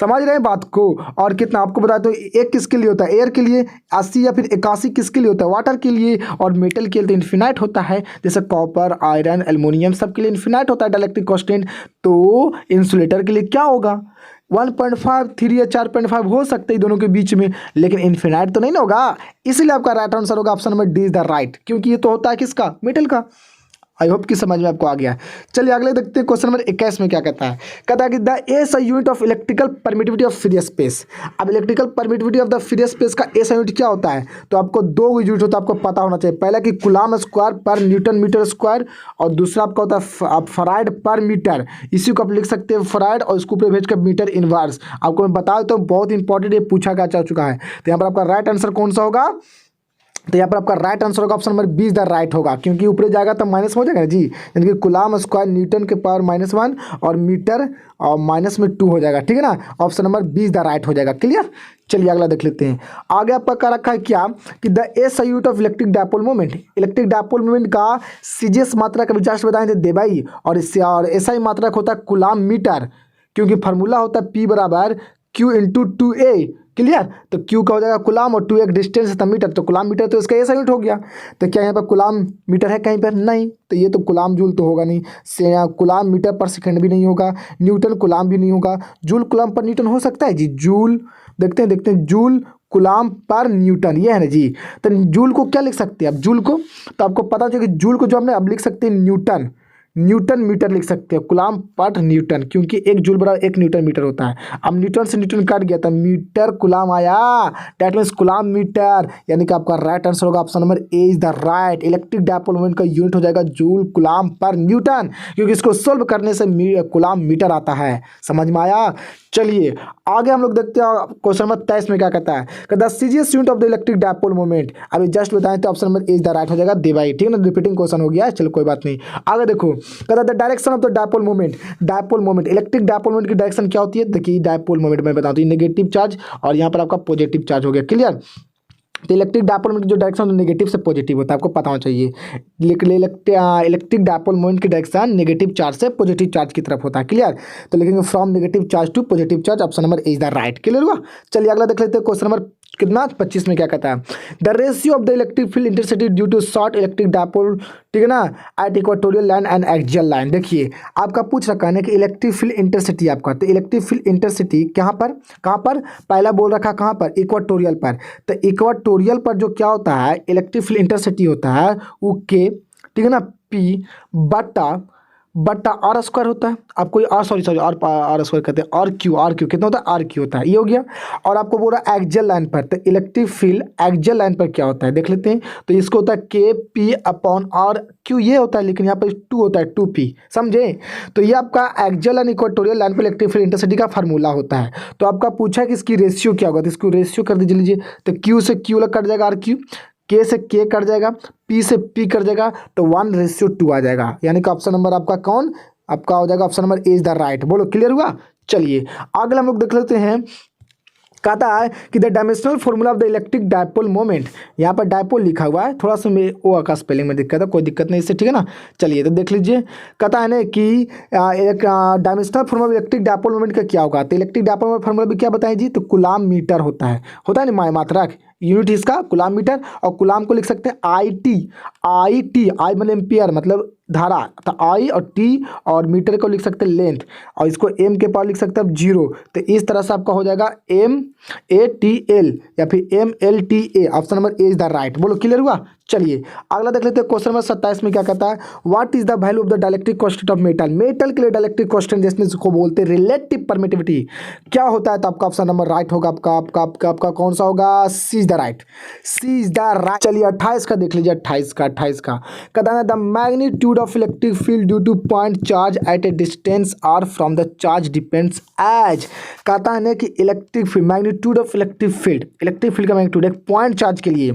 S1: समझ रहे हैं बात को। और कितना आपको बताया तो एक किसके लिए होता है? एयर के लिए 80 या फिर 81 किसके लिए होता है? वाटर के लिए। और मेटल के लिए तो इन्फिनाइट होता है, जैसे कॉपर, आयरन, एल्युमिनियम सब के लिए इन्फिनाइट होता है डाइलेक्ट्रिक कांस्टेंट। तो इंसुलेटर के लिए क्या होगा? 1.5, 3 या 4.5 हो सकते हैं दोनों के बीच में, लेकिन इन्फिनाइट तो नहीं ना होगा। इसलिए आपका राइट आंसर होगा option number D is the right, क्योंकि ये तो होता है किसका? मेटल का। आई होप कि समझ में आपको आ गया। चलिए अगले देखते हैं क्वेश्चन नंबर 21 में क्या कहता है। कहता है कि the SI unit of electrical permittivity of free space. अब electrical permittivity of the free space का एसआई यूनिट क्या होता है, तो आपको दो यूनिट होता है, आपको पता होना चाहिए। पहला कि कूलम स्क्वायर पर न्यूटन मीटर स्क्वायर, और दूसरा आपका होता है फराइड पर मीटर। इसी को आप लिख सकते हैं फराइड, और इसको ऊपर भेज कर मीटर इनवर्स। आपको मैं बता देता हूँ, बहुत इंपॉर्टेंट ये पूछा जा चुका है। तो यहाँ पर आपका राइट आंसर कौन सा होगा, तो यहाँ पर आपका राइट आंसर होगा ऑप्शन नंबर 20 द राइट होगा, क्योंकि ऊपर जाएगा तो माइनस हो जाएगा जी, यानी कि कूलम स्क्वायर न्यूटन के पावर -1 और मीटर और -2 हो जाएगा, ठीक है ना। ऑप्शन नंबर 20 द राइट हो जाएगा। क्लियर। चलिए अगला देख लेते हैं। आगे आपका क्या रखा है क्या कि the SI unit of electric dipole moment. Electric dipole moment का सीजीएस मात्रा का विचार बताए थे देबाई, और इससे और एसआई मात्रा होता है कूलम मीटर, क्योंकि फार्मूला होता है P बराबर Q इंटू 2A। क्लियर। तो Q का हो जाएगा कूलम और 2 एक डिस्टेंस है मीटर, तो कूलम मीटर तो इसका एसआई यूनिट हो गया। तो क्या यहाँ पर कूलम मीटर है कहीं पर, नहीं, तो ये तो कूलम जूल तो होगा नहीं, से कूलम मीटर पर सेकंड भी नहीं होगा, न्यूटन कूलम भी नहीं होगा, जूल कूलम पर न्यूटन हो सकता है जी, जूल देखते हैं जूल कूलम पर न्यूटन, ये है ना जी। तो जूल को क्या लिख सकते हैं अब, जूल को तो आपको पता चले कि जूल को जो हमने अब लिख सकते हैं न्यूटन, न्यूटन मीटर लिख सकते हो, कूलम पर न्यूटन, क्योंकि एक जूल बराबर 1 न्यूटन मीटर होता है। अब न्यूटन से न्यूटन कट गया तो मीटर कूलम आया, दैट मीन्स कूलम मीटर, यानी कि आपका राइट आंसर होगा option number A is the right. Electric dipole moment का यूनिट हो जाएगा जूल कूलम पर न्यूटन, क्योंकि इसको सोल्व करने से कूलम मीटर आता है। समझ में आया। चलिए आगे हम लोग देखते हैं क्वेश्चन नंबर 23 में क्या कहता है। The CGS unit of the electric dipole moment, अभी जस्ट बताएं तो option number A is the right हो जाएगा देवाई, ठीक है ना। रिपीटिंग क्वेश्चन हो गया, चलो कोई बात नहीं। आगे देखो, कहता है the direction of the dipole moment. Dipole moment, electric dipole moment की डायरेक्शन क्या होती है, देखिए डायपोल मोमेंट मैं बताता हूँ, नेगेटिव चार्ज और यहाँ पर आपका पॉजिटिव चार्ज हो गया। क्लियर। तो इलेक्ट्रिक डायपोल मोमेंट की जो डायरेक्शन नेगेटिव से पॉजिटिव होता है, आपको पता होना चाहिए। इलेक्ट्रिक डायपोल मोमेंट की डायरेक्शन नेगेटिव चार्ज से पॉजिटिव चार्ज की तरफ होता है। क्लियर। तो लिखेंगे from negative charge to positive charge, option number A is the right. Clear हुआ। चलिए अगला देख लेते हैं क्वेश्चन नंबर कितना 25 में क्या कहता है। The ratio of the electric field intensity due to short electric dipole, ठीक है ना, at equatorial line and axial line. देखिए आपका पूछ रखा है कि इलेक्ट्रिक फील्ड इंटेंसिटी आपका, तो इलेक्ट्रिक फील्ड इंटेंसिटी कहाँ पर पहला बोल रखा कहाँ पर, इक्वेटोरियल पर। तो इक्वेटोरियल पर जो क्या होता है इलेक्ट्रिक फील्ड इंटेंसिटी होता है वो के, ठीक है ना, पी बट्टा आर स्क्वायर होता है। आपको आर सॉरी आर स्क्वायर कहते हैं, आर क्यू कितना होता है, आर क्यू होता है, ये हो गया। और आपको बोल रहा है एक्सियल लाइन पर, तो इलेक्ट्रिक फील्ड एक्सियल लाइन पर क्या होता है देख लेते हैं। तो इसको होता है के पी अपॉन आर क्यू, ये होता है, लेकिन यहाँ पर 2 होता है 2p, समझे। तो ये आपका एक्सियल एंड इक्वेटोरियल लाइन पर इलेक्ट्रिक फील्ड इंटेंसिटी का फार्मूला होता है। तो आपका पूछा है कि इसकी रेशियो क्या होगा, तो इसको रेशियो कर दीजिए लीजिए। तो क्यू से क्यू कट जाएगा आर क्यू, के से के कट जाएगा, पी से पी कट जाएगा, तो 1:2 आ जाएगा, यानी कि ऑप्शन नंबर आपका कौन आपका हो जाएगा option number A is the right. बोलो क्लियर हुआ। चलिए अगला हम लोग देख लेते हैं। कहता है कि the dimensional formula of the electric dipole moment, यहाँ पर डायपोल लिखा हुआ है, थोड़ा सा मेरे ओ का स्पेलिंग में दिक्कत है, कोई दिक्कत नहीं इससे, ठीक है ना। चलिए तो देख लीजिए। कहता है ना कि एक dimensional formula of electric dipole moment का क्या होगा, तो इलेक्ट्रिक डायपोल मोमेंट फॉर्मूला भी क्या बताएं जी, तो कूलम मीटर होता है ना, मात्रक यूनिट इसका कूलम मीटर, और कूलम को लिख सकते हैं आई मतलब एम्पियर मतलब धारा, तो आई और टी, और मीटर को लिख सकते हैं लेंथ, और इसको एम के पावर लिख सकते हैं 0। तो इस तरह से आपका हो जाएगा MATL या फिर MLTA, option number A is the right. बोलो क्लियर हुआ। चलिए अगला देख लेते हैं क्वेश्चन नंबर 27 में क्या कहता है। What is the value of the dielectric constant of metal के लिए डाइलेक्ट्रिक कांस्टेंट जिसको बोलते हैं रिलेटिव परमिटिविटी क्या होता है, तो आपका ऑप्शन नंबर राइट होगा। आपका कौन सा होगा, C is the right, C is the right. चलिए 28 का देख लीजिए, 28 का कहता है the magnitude of electric field due to point charge at a distance R from the charge depends as. कहता है ना कि electric field magnitude of electric field का मैग्नीट्यूड एक पॉइंट चार्ज के लिए,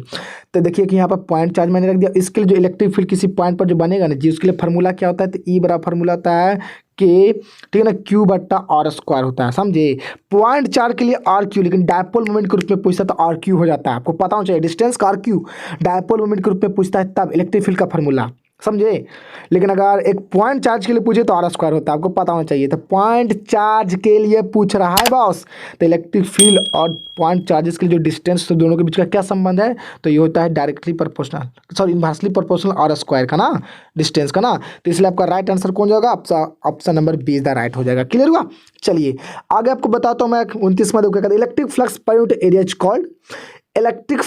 S1: तो देखिए कि यहाँ पर पॉइंट चार्ज मैंने रख दिया। इसके लिए जो इलेक्ट्रिक फील्ड किसी पॉइंट पर जो बनेगा ना जी, उसके लिए फार्मूला क्या होता है, तो ई बराबर फार्मूला होता है के, ठीक है ना, क्यू बट्टा आर स्क्वायर होता है, समझे। पॉइंट चार्ज के लिए आर क्यू, लेकिन डायपोल मोमेंट के रूप में पूछता है तो आर क्यू हो जाता है। आपको पता होना चाहिए डिस्टेंस का आर क्यू डायपोल मोमेंट के रूप में पूछता है तब इलेक्ट्रिक फील्ड का फार्मूला, समझे। लेकिन अगर एक पॉइंट चार्ज के लिए पूछे तो आर स्क्वायर होता है, आपको पता होना चाहिए। तो पॉइंट चार्ज के लिए पूछ रहा है बॉस, तो इलेक्ट्रिक फील्ड और पॉइंट चार्जेस के लिए जो डिस्टेंस, तो दोनों के बीच का क्या संबंध है, तो ये होता है directly proportional, sorry inversely proportional R square का ना, डिस्टेंस का ना। तो इसलिए आपका राइट आंसर कौन जाएगा, option number B is the right हो जाएगा। क्लियर हुआ। चलिए आगे आपको बताता हूँ मैं 29 में क्या कहता है। इलेक्ट्रिक फ्लक्स पर unit area is called electric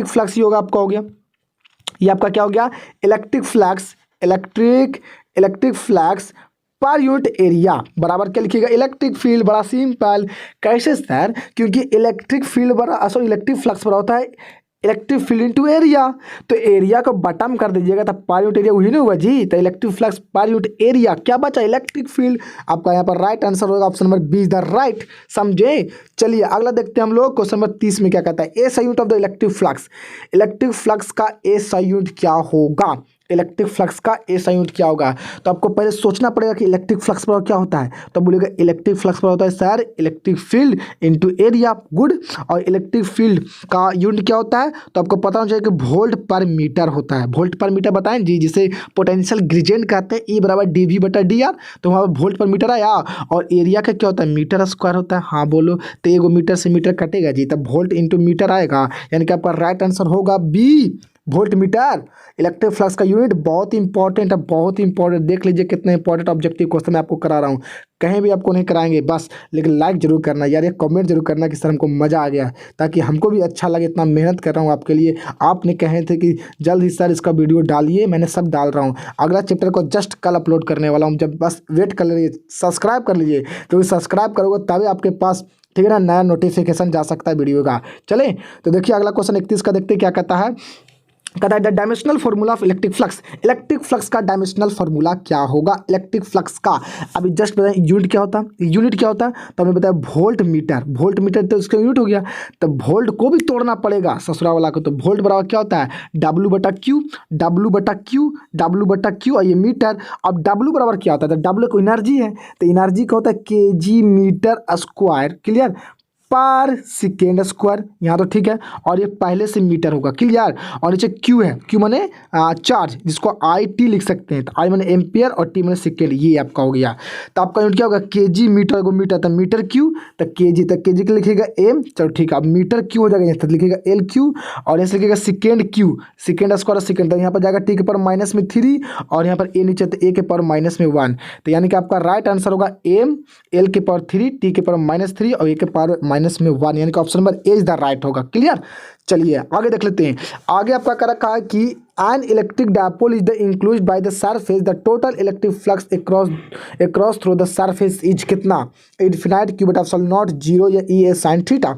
S1: flux ही होगा आपका, हो गया ये आपका क्या हो गया, इलेक्ट्रिक फ्लक्स पर यूनिट एरिया बराबर क्या लिखिएगा, इलेक्ट्रिक फील्ड। बड़ा सिंपल, कैसे सर, क्योंकि इलेक्ट्रिक फील्ड बड़ा सॉरी इलेक्ट्रिक फ्लक्स बड़ा होता है इलेक्ट्रिक फील्ड इनटू एरिया, तो एरिया को बटम कर दीजिएगा तो पर यूनिट एरिया वही नहीं होगा जी, तो इलेक्ट्रिक फ्लक्स पर यूनिट एरिया क्या बचा, इलेक्ट्रिक फील्ड। आपका यहाँ पर राइट आंसर होगा option number B is the right, समझे। चलिए अगला देखते हैं हम लोग, क्वेश्चन नंबर 30 में क्या कहता है, SI unit of the electric flux का एसआई यूनिट क्या होगा, इलेक्ट्रिक फ्लक्स का एसआई यूनिट क्या होगा। तो आपको पहले सोचना पड़ेगा कि इलेक्ट्रिक फ्लक्स पर क्या होता है, तो बोलेगा इलेक्ट्रिक फ्लक्स पर होता है sir electric field into area, good. और इलेक्ट्रिक फील्ड का यूनिट क्या होता है, तो आपको पता होना चाहिए कि वोल्ट पर मीटर होता है। वोल्ट पर मीटर बताएं जी, जिसे पोटेंशियल ग्रेडिएंट कहते हैं, ई बराबर डी वी बटा डी आर, तो वहाँ पर वोल्ट पर मीटर आया। और एरिया का क्या होता है, मीटर स्क्वायर होता है। हाँ बोलो, तो एगो मीटर से मीटर कटेगा जी, तब वोल्ट इंटू मीटर आएगा, यानी कि आपका राइट आंसर होगा B, volt metre. Electric flux का यूनिट बहुत इंपॉर्टेंट है, बहुत इंपॉर्टेंट। देख लीजिए कितने इंपॉर्टेंट ऑब्जेक्टिव क्वेश्चन मैं आपको करा रहा हूँ, कहीं भी आपको नहीं कराएंगे बस, लेकिन लाइक जरूर करना यार, ये कमेंट जरूर करना कि सर हमको मज़ा आ गया, ताकि हमको भी अच्छा लगे, इतना मेहनत कर रहा हूँ आपके लिए। आपने कहे थे कि जल्द ही सर इसका वीडियो डालिए, मैंने सब डाल रहा हूँ। अगला चैप्टर को जस्ट कल अपलोड करने वाला हूँ, जब बस वेट कर लीजिए, सब्सक्राइब कर लीजिए, तो सब्सक्राइब करोगे तभी आपके पास ठीक है ना नया नोटिफिकेशन जा सकता है वीडियो का। चले तो देखिए अगला क्वेश्चन 31 का देखते क्या कहता है, कहता है the dimensional formula of electric flux का डायमेंशनल फार्मूला क्या होगा इलेक्ट्रिक फ्लक्स का। अभी जस्ट बताएं यूनिट क्या होता है, तो हमें बताया वोल्ट मीटर तो उसका यूनिट हो गया, तो वोल्ट को भी तोड़ना पड़ेगा ससुरा वाला को, तो वोल्ट बराबर क्या होता है डब्ल्यू बटा क्यू और ये मीटर। अब डब्ल्यू बराबर क्या होता है, तो डब्ल्यू को एनर्जी है, तो एनर्जी का होता है केजी मीटर स्क्वायर, क्लियर, पर सेकेंड स्क्वायर, यहाँ तो ठीक है, और ये पहले से मीटर होगा, क्लियर। और नीचे क्यू है, क्यू माने चार्ज, जिसको आई टी लिख सकते हैं, तो आई माने एम्पियर और टी माने सेकेंड, ये आपका हो गया। तो आपका यूनिट क्या होगा, केजी मीटर को मीटर, तो मीटर क्यू, तो केजी, तो केजी के लिखिएगा एम, चलो ठीक है। अब मीटर क्यू हो जाएगा, यहाँ तक लिखिएगा एल क्यू, और यहाँ से लिखिएगा second Q, second square second, तो यहाँ पर जाएगा टी के पर माइनस में 3 और यहाँ पर ए नीचे, तो ए के पर माइनस में 1, तो यानी कि आपका राइट आंसर होगा एम, एल के पर 3, टी के पर -3 और ए के पर माइनस में 1, यानी कि option number A is the right होगा, क्लियर। चलिए आगे देख लेते हैं। आगे आपका कर रखा है कि an electric dipole is the included by the surface the total electric flux across through the surface is कितना, इनफिनाइट क्यू बटा एप्सिलॉन नॉट 0 या ई ए साइन थीटा।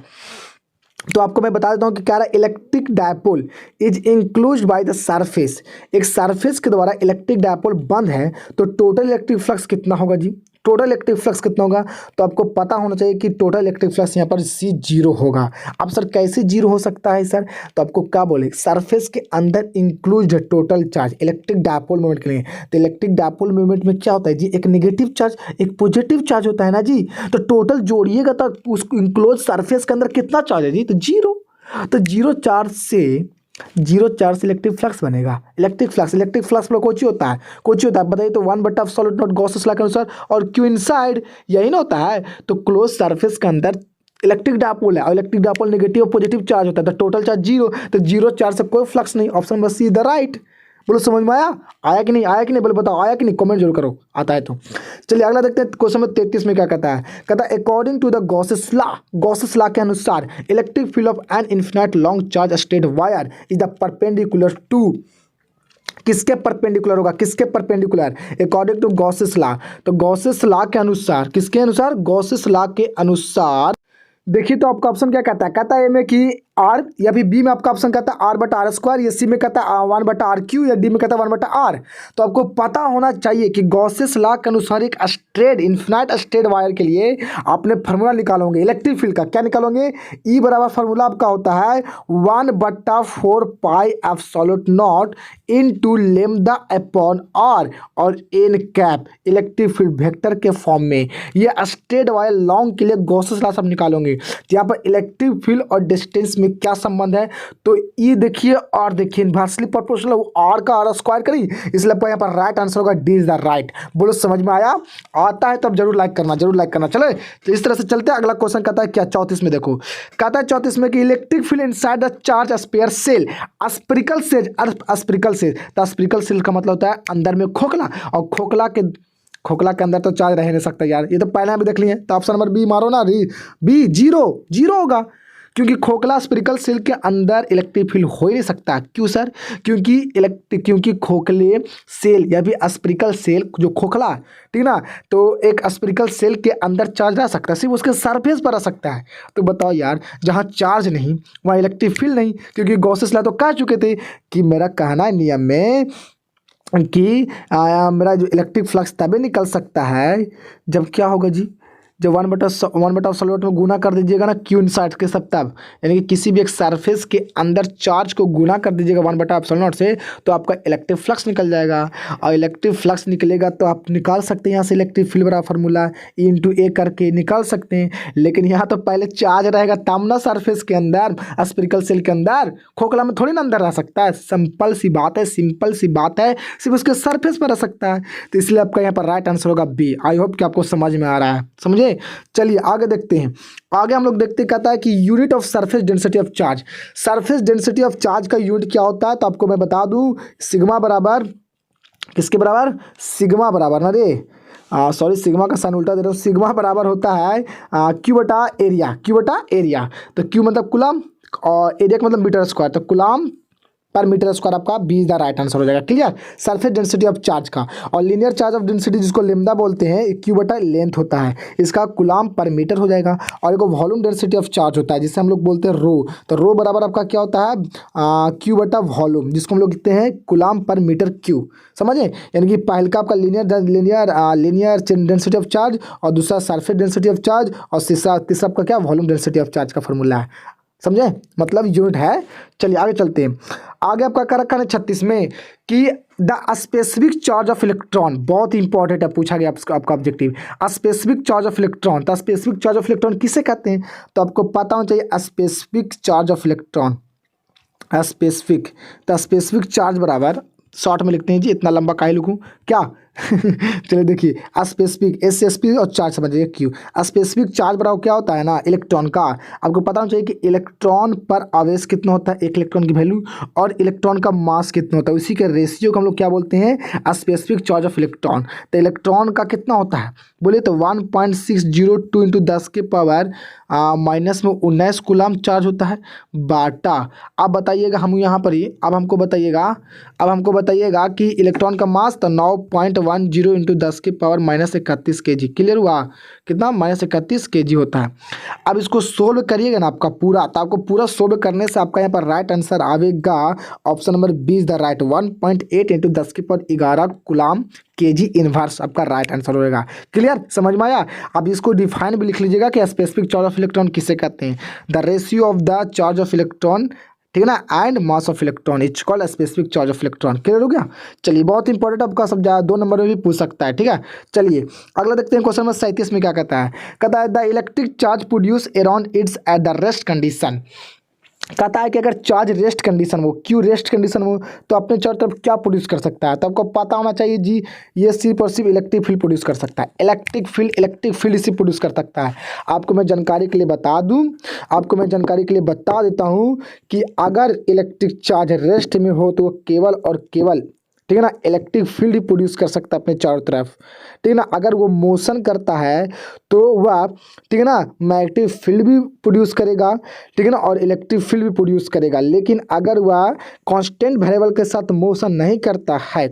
S1: तो आपको मैं बता देता हूँ कि क्या रहा है, electric dipole is included by the surface, एक सरफेस के द्वारा इलेक्ट्रिक डायपोल बंद है, तो टोटल इलेक्ट्रिक फ्लक्स कितना होगा जी, टोटल इलेक्ट्रिक फ्लक्स कितना होगा, तो आपको पता होना चाहिए कि टोटल इलेक्ट्रिक फ्लक्स यहाँ पर सी 0 होगा। अब सर कैसे 0 हो सकता है सर, तो आपको क्या बोले, सरफेस के अंदर इंक्लूड है total charge electric dipole movement के लिए। तो इलेक्ट्रिक डायपोल मूवमेंट में क्या होता है जी, एक नेगेटिव चार्ज एक पॉजिटिव चार्ज होता है ना जी, तो टोटल जोड़िएगा तो उस इंक्लोज सरफेस के अंदर कितना चार्ज है जी, तो 0, तो 0 चार्ज से इलेक्ट्रिक फ्लक्स बनेगा। इलेक्ट्रिक फ्लक्स में कोची होता है बताइए, तो 1/सॉलिड नॉट गॉसेस लॉ के अनुसार, और क्यू इनसाइड यही ना होता है, तो क्लोज सरफेस के अंदर इलेक्ट्रिक डायपोल है, और इलेक्ट्रिक डायपोल नेगेटिव और पॉजिटिव चार्ज होता है, तो टोटल चार्ज 0, तो 0 चार्ज से कोई फ्लक्स नहीं, option number see the right. बोलो समझ में आया कि नहीं बोलो बताओ, आया कि नहीं, कमेंट जरूर करो आता है तो। चलिए अगला देखते हैं, क्वेश्चन नंबर 33 में क्या कहता है, according to the Gauss's law के अनुसार electric field of an infinite long charge straight wire is the perpendicular to, किसके परपेंडिकुलर होगा, अकॉर्डिंग टू गॉसेस लॉ। तो गॉसेस लॉ के अनुसार, किसके अनुसार, गॉसेस लॉ के अनुसार देखिए, तो आपका ऑप्शन क्या कहता है ए में कि आर, या फिर बी में आपका ऑप्शन कहता है r/r², या सी में कहता है 1/r3, या डी में कहता है 1/r। तो आपको पता होना चाहिए कि गॉसेस लॉ के अनुसार एक इन्फिनाइट स्ट्रेट वायर के लिए आपने फार्मूला निकालोगे इलेक्ट्रिक फील्ड का, क्या निकालोगे, ई बराबर फार्मूला आपका होता है 1/4 pi epsilon naught into lambda upon R, और n cap electric field vector के फॉर्म में। ये स्ट्रेट वायर लॉन्ग के लिए गॉसेस लॉ सब निकालोगे, यहाँ पर इलेक्ट्रिक फील्ड और डिस्टेंस में क्या संबंध है, तो ये देखिए और देखिए इनवर्सली प्रोपोर्शनल, आर का आर स्क्वायर करी, इसलिए यहाँ पर राइट आंसर होगा डी इज द राइट। बोलो समझ में आया, आता है तो अब जरूर लाइक करना। चले तो इस तरह से चलते हैं। अगला क्वेश्चन कहता है क्या, 34 में देखो, कहता है 34 में कि electric field inside the charge sphere shell spherical shell, तो स्फेरिकल सेल का मतलब होता है अंदर में खोखला, और खोखला के अंदर तो चार्ज रह नहीं सकता यार, ये तो पहले भी देख लिए। तो ऑप्शन नंबर बी मारो ना, बी 0 होगा, क्योंकि खोखला स्फेरिकल सेल के अंदर इलेक्ट्रिक फील्ड हो ही नहीं सकता। क्यों सर? क्योंकि खोखले सेल या फिर स्फेरिकल सेल जो खोखला, ठीक ना, तो एक स्फेरिकल सेल के अंदर चार्ज रह सकता है, सिर्फ उसके सरफेस पर रह सकता है। तो बताओ यार, जहाँ चार्ज नहीं वहाँ इलेक्ट्रिक फील्ड नहीं, क्योंकि गॉसेस लॉ तो कह चुके थे कि मेरा कहना है नियम में कि मेरा जो इलेक्ट्रिक फ्लक्स तभी निकल सकता है जब क्या होगा जी, जब वन बटा सॉल्यूट में गुना कर दीजिएगा ना क्यू इनसाइड के सब, तब यानी कि किसी भी एक सरफेस के अंदर चार्ज को गुना कर दीजिएगा 1/σ0 से, तो आपका इलेक्ट्रिक फ्लक्स निकल जाएगा। और इलेक्ट्रिक फ्लक्स निकलेगा तो आप निकाल सकते हैं यहाँ से इलेक्ट्रिक फील्ड बड़ा फार्मूला E/A करके निकाल सकते हैं। लेकिन यहाँ तो पहले चार्ज रहेगा तब ना सरफेस के अंदर, स्फेरिकल सेल के अंदर, खोखला में थोड़ी ना अंदर रह सकता है। सिंपल सी बात है, सिर्फ उसके सरफेस पर रह सकता है। तो इसलिए आपका यहाँ पर राइट आंसर होगा बी। आई होप कि आपको समझ में आ रहा है, समझे। चलिए आगे देखते हैं। आगे हम लोग देखते कहता है कि unit of surface density of charge. Surface density of charge का यूनिट क्या होता है, तो आपको मैं बता दूं, सिग्मा बराबर किसके बराबर, सिग्मा बराबर ना रे, सॉरी सिग्मा का साइन उल्टा दे रहा हूँ। सिग्मा बराबर होता है क्यू बटा एरिया। तो क्यू मतलब कुलम और एरिया का मतलब मीटर स्क्वायर, तो कुलम पर मीटर स्क्वायर आपका बी द राइट आंसर हो जाएगा। Clear. Surface density of charge का, और लीनियर चार्ज ऑफ डेंसिटी जिसको लेमदा बोलते हैं, क्यू बटा लेंथ होता है, इसका कुलाम पर मीटर हो जाएगा। और एक वॉल्यूम डेंसिटी ऑफ चार्ज होता है जिसे हम लोग बोलते हैं रो, तो रो बराबर आपका क्या होता है क्यू बटा वॉल्यूम, जिसको हम लोग कहते हैं कुलाम पर मीटर क्यू। समझे, यानी कि पहले का आपका लीनियर डेंसिटी ऑफ चार्ज, और दूसरा सरफेस डेंसिटी ऑफ चार्ज, और तीसरा आपका क्या वॉल्यूम डेंसिटी ऑफ चार्ज का फॉर्मूला है। समझे, मतलब यूनिट है। चलिए आगे चलते हैं। आगे आपका क्या रखा है 36 में कि the specific charge of electron, बहुत ही इंपॉर्टेंट है, पूछा गया आपका objective, specific charge of electron. तो स्पेसिफिक चार्ज ऑफ इलेक्ट्रॉन किसे कहते हैं, तो आपको पता होना चाहिए specific charge of electron. Specific, तो स्पेसिफिक चार्ज बराबर शॉर्ट में लिखते हैं जी, इतना लंबा काहे लिखूं क्या चलिए देखिए, स्पेसिफिक एस और चार्ज समझिए क्यू। स्पेसिफिक चार्ज बराबर क्या होता है ना, इलेक्ट्रॉन का। आपको पता होना चाहिए कि इलेक्ट्रॉन पर आवेश कितना होता है, एक इलेक्ट्रॉन की वैल्यू, और इलेक्ट्रॉन का मास कितना होता है, उसी के रेशियो को हम लोग क्या बोलते हैं, स्पेसिफिक चार्ज ऑफ इलेक्ट्रॉन। तो इलेक्ट्रॉन का कितना होता है बोले तो 1.602 इंटू 10 के पावर माइनस में 19 कूलम चार्ज होता है बाटा। अब बताइएगा हम यहाँ पर ही, अब हमको बताइएगा कि इलेक्ट्रॉन का मास तो 9.10 इंटू 10 के पावर माइनस 31 kg। क्लियर हुआ, कितना माइनस 31 kg होता है। अब इसको सोल्व करिएगा ना आपका पूरा, तो आपको पूरा सोल्व करने से आपका यहाँ पर राइट आंसर आवेगा option number 20 the right, 1.8 into 10 के पावर 11 कूलम kg इनवर्स आपका राइट आंसर होगा। क्लियर, समझ में आया। अब इसको डिफाइन भी लिख लीजिएगा कि स्पेसिफिक चार्ज ऑफ इलेक्ट्रॉन किसे कहते हैं, the ratio of the charge of electron, ठीक है ना, and mass of electron is called specific charge of electron. Clear हो गया। चलिए बहुत इंपॉर्टेंट आपका सब 2 नंबर में भी पूछ सकता है, ठीक है। चलिए अगला देखते हैं, क्वेश्चन नंबर 37 में क्या कहता है the electric charge produce around its at the rest condition. कहता है कि अगर चार्ज रेस्ट कंडीशन हो, क्यों रेस्ट कंडीशन हो, तो अपने चारों तरफ क्या प्रोड्यूस कर सकता है, तो आपको पता होना चाहिए जी, ये सिर्फ और सिर्फ इलेक्ट्रिक फील्ड प्रोड्यूस कर सकता है। इलेक्ट्रिक फील्ड इसी प्रोड्यूस कर सकता है। आपको मैं जानकारी के लिए बता देता हूँ कि अगर इलेक्ट्रिक चार्ज रेस्ट में हो तो वो केवल और केवल, ठीक है ना, इलेक्ट्रिक फील्ड ही प्रोड्यूस कर सकता है अपने चारों तरफ, ठीक है ना। अगर वो मोशन करता है तो वह, ठीक है ना, मैग्नेटिक फील्ड भी प्रोड्यूस करेगा, ठीक है ना, और इलेक्ट्रिक फील्ड भी प्रोड्यूस करेगा। लेकिन अगर वह कांस्टेंट वेरिएबल के साथ मोशन नहीं करता है,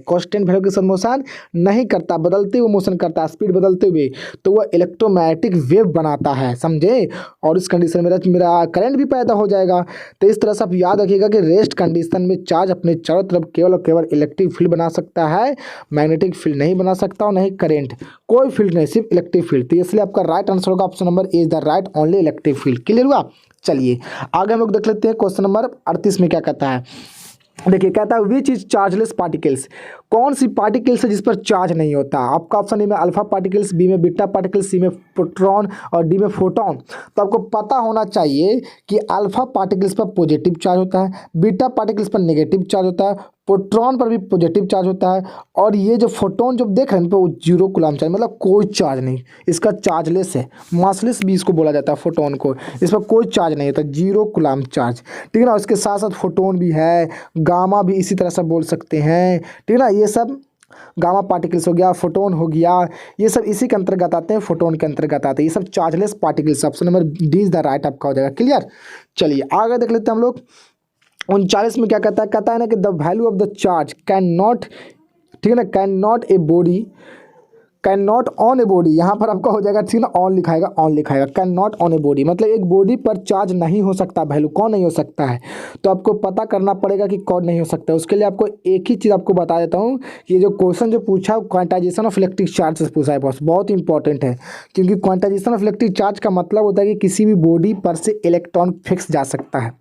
S1: बदलते हुए मोशन करता है, स्पीड बदलते हुए, तो वह इलेक्ट्रोमैग्नेटिक वेव बनाता है, समझे। और इस कंडीशन में मेरा करंट भी पैदा हो जाएगा। तो इस तरह से आप याद रखिएगा कि रेस्ट कंडीशन में चार्ज अपने चारों तरफ केवल और केवल इलेक्ट्रिक फील्ड बना सकता है, मैग्नेटिक फील्ड नहीं बना सकता और नहीं करंट, कोई फील्ड नहीं, सिर्फ इलेक्ट्रिक फील्ड। तो इसलिए आपका राइट आंसर होगा option number A is the right, only electric field. Clear हुआ। चलिए आगे हम लोग देख लेते हैं क्वेश्चन नंबर 38 में क्या कहता है। देखिए कहता है विच इज चार्जलेस पार्टिकल्स, कौन सी पार्टिकल्स है जिस पर चार्ज नहीं होता। आपका ऑप्शन ए में अल्फा पार्टिकल्स, बी में बीटा पार्टिकल्स, सी में प्रोटॉन और डी में फोटॉन। तो आपको पता होना चाहिए कि अल्फा पार्टिकल्स पर पॉजिटिव चार्ज होता है, बीटा पार्टिकल्स पर नेगेटिव चार्ज होता है, प्रोटॉन पर भी पॉजिटिव चार्ज होता है, और ये जो फोटोन जो देख रहे हैं इन पर वो 0 कूलम चार्ज, मतलब कोई चार्ज नहीं, इसका चार्जलेस है, मासलेस भी इसको बोला जाता है फोटोन को, इस पर कोई चार्ज नहीं होता, 0 कूलम चार्ज, ठीक है ना। इसके साथ साथ फोटोन भी है, गामा भी इसी तरह से बोल सकते हैं, ठीक है ना। ये सब गामा पार्टिकल्स हो गया, फोटोन हो गया, ये सब इसी के अंतर्गत आते हैं, फोटोन के अंतर्गत आते हैं, ये सब chargeless particles. Option number D is the right आपका हो जाएगा। क्लियर। चलिए आगे देख लेते हैं हम लोग। 39 में क्या कहता है ना कि the value of the charge can not, ठीक है ना, can not on a body, यहाँ पर आपका हो जाएगा, ठीक है ना, ऑन लिखाएगा can not on a body, मतलब एक बॉडी पर चार्ज नहीं हो सकता, वैल्यू कौन नहीं हो सकता है। तो आपको पता करना पड़ेगा कि कौन नहीं हो सकता है। उसके लिए आपको एक ही चीज़ आपको बता देता हूँ, ये जो क्वेश्चन जो पूछा है क्वांटाइजेशन ऑफ इलेक्ट्रिक चार्ज से पूछा है बॉस, बहुत इंपॉर्टेंट है, क्योंकि क्वांटाइजेशन ऑफ इलेक्ट्रिक चार्ज का मतलब होता है कि किसी भी बॉडी पर से इलेक्ट्रॉन फिक्स जा सकता है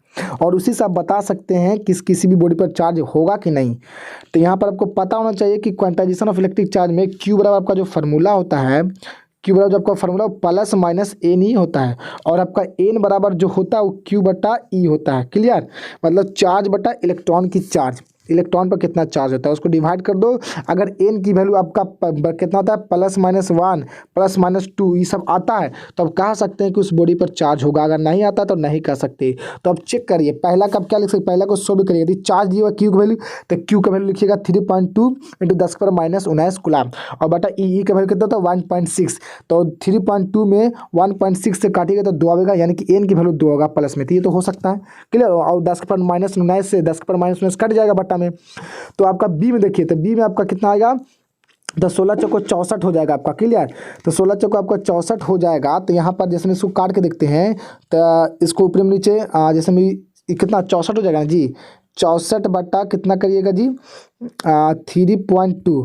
S1: और उसी से आप बता सकते हैं कि किसी भी बॉडी पर चार्ज होगा कि नहीं। तो यहाँ पर आपको पता होना चाहिए कि क्वांटाइजेशन ऑफ इलेक्ट्रिक चार्ज में क्यू बराबर आपका जो फार्मूला होता है, क्यू बराबर जो आपका फार्मूला प्लस माइनस एन ही होता है, और आपका एन बराबर जो होता है वो क्यू बटा ई होता है। क्लियर। मतलब चार्ज बटा इलेक्ट्रॉन की चार्ज, इलेक्ट्रॉन पर कितना चार्ज होता है उसको डिवाइड कर दो। अगर एन की वैल्यू आपका कितना होता है, +-1 +-2 ये सब आता है, तो आप कह सकते हैं कि उस बॉडी पर चार्ज होगा। अगर नहीं आता तो नहीं कह सकते। तो आप चेक करिए, पहला का आप क्या लिख सकते, पहला को सो भी करिए। यदि चार्ज दिया हुआ क्यू की वैल्यू, तो क्यू का वैल्यू लिखिएगा 3.2 × 10⁻⁹ कूलम, और बटा ई का वैल्यू कितना होता है 1.6। तो 3.2 में 1.6 से काटिएगा तो 2 आएगा, यानी कि एन की वैल्यू 2 होगा प्लस में, तो ये तो हो सकता है। क्लियर। और 10⁻⁹ से 10⁻⁹ कट जाएगा बटा में। तो आपका बी में देखिए, तो बी में आपका कितना आएगा, तो 16 चौको 64 हो जाएगा आपका। क्लियर। तो 16 चौको आपका 64 हो जाएगा। तो यहाँ पर जैसे में इसको काट के देखते हैं, तो इसको ऊपर में नीचे जैसे में कितना 64 हो जाएगा ना जी, 64 बटा कितना करिएगा जी 3.2।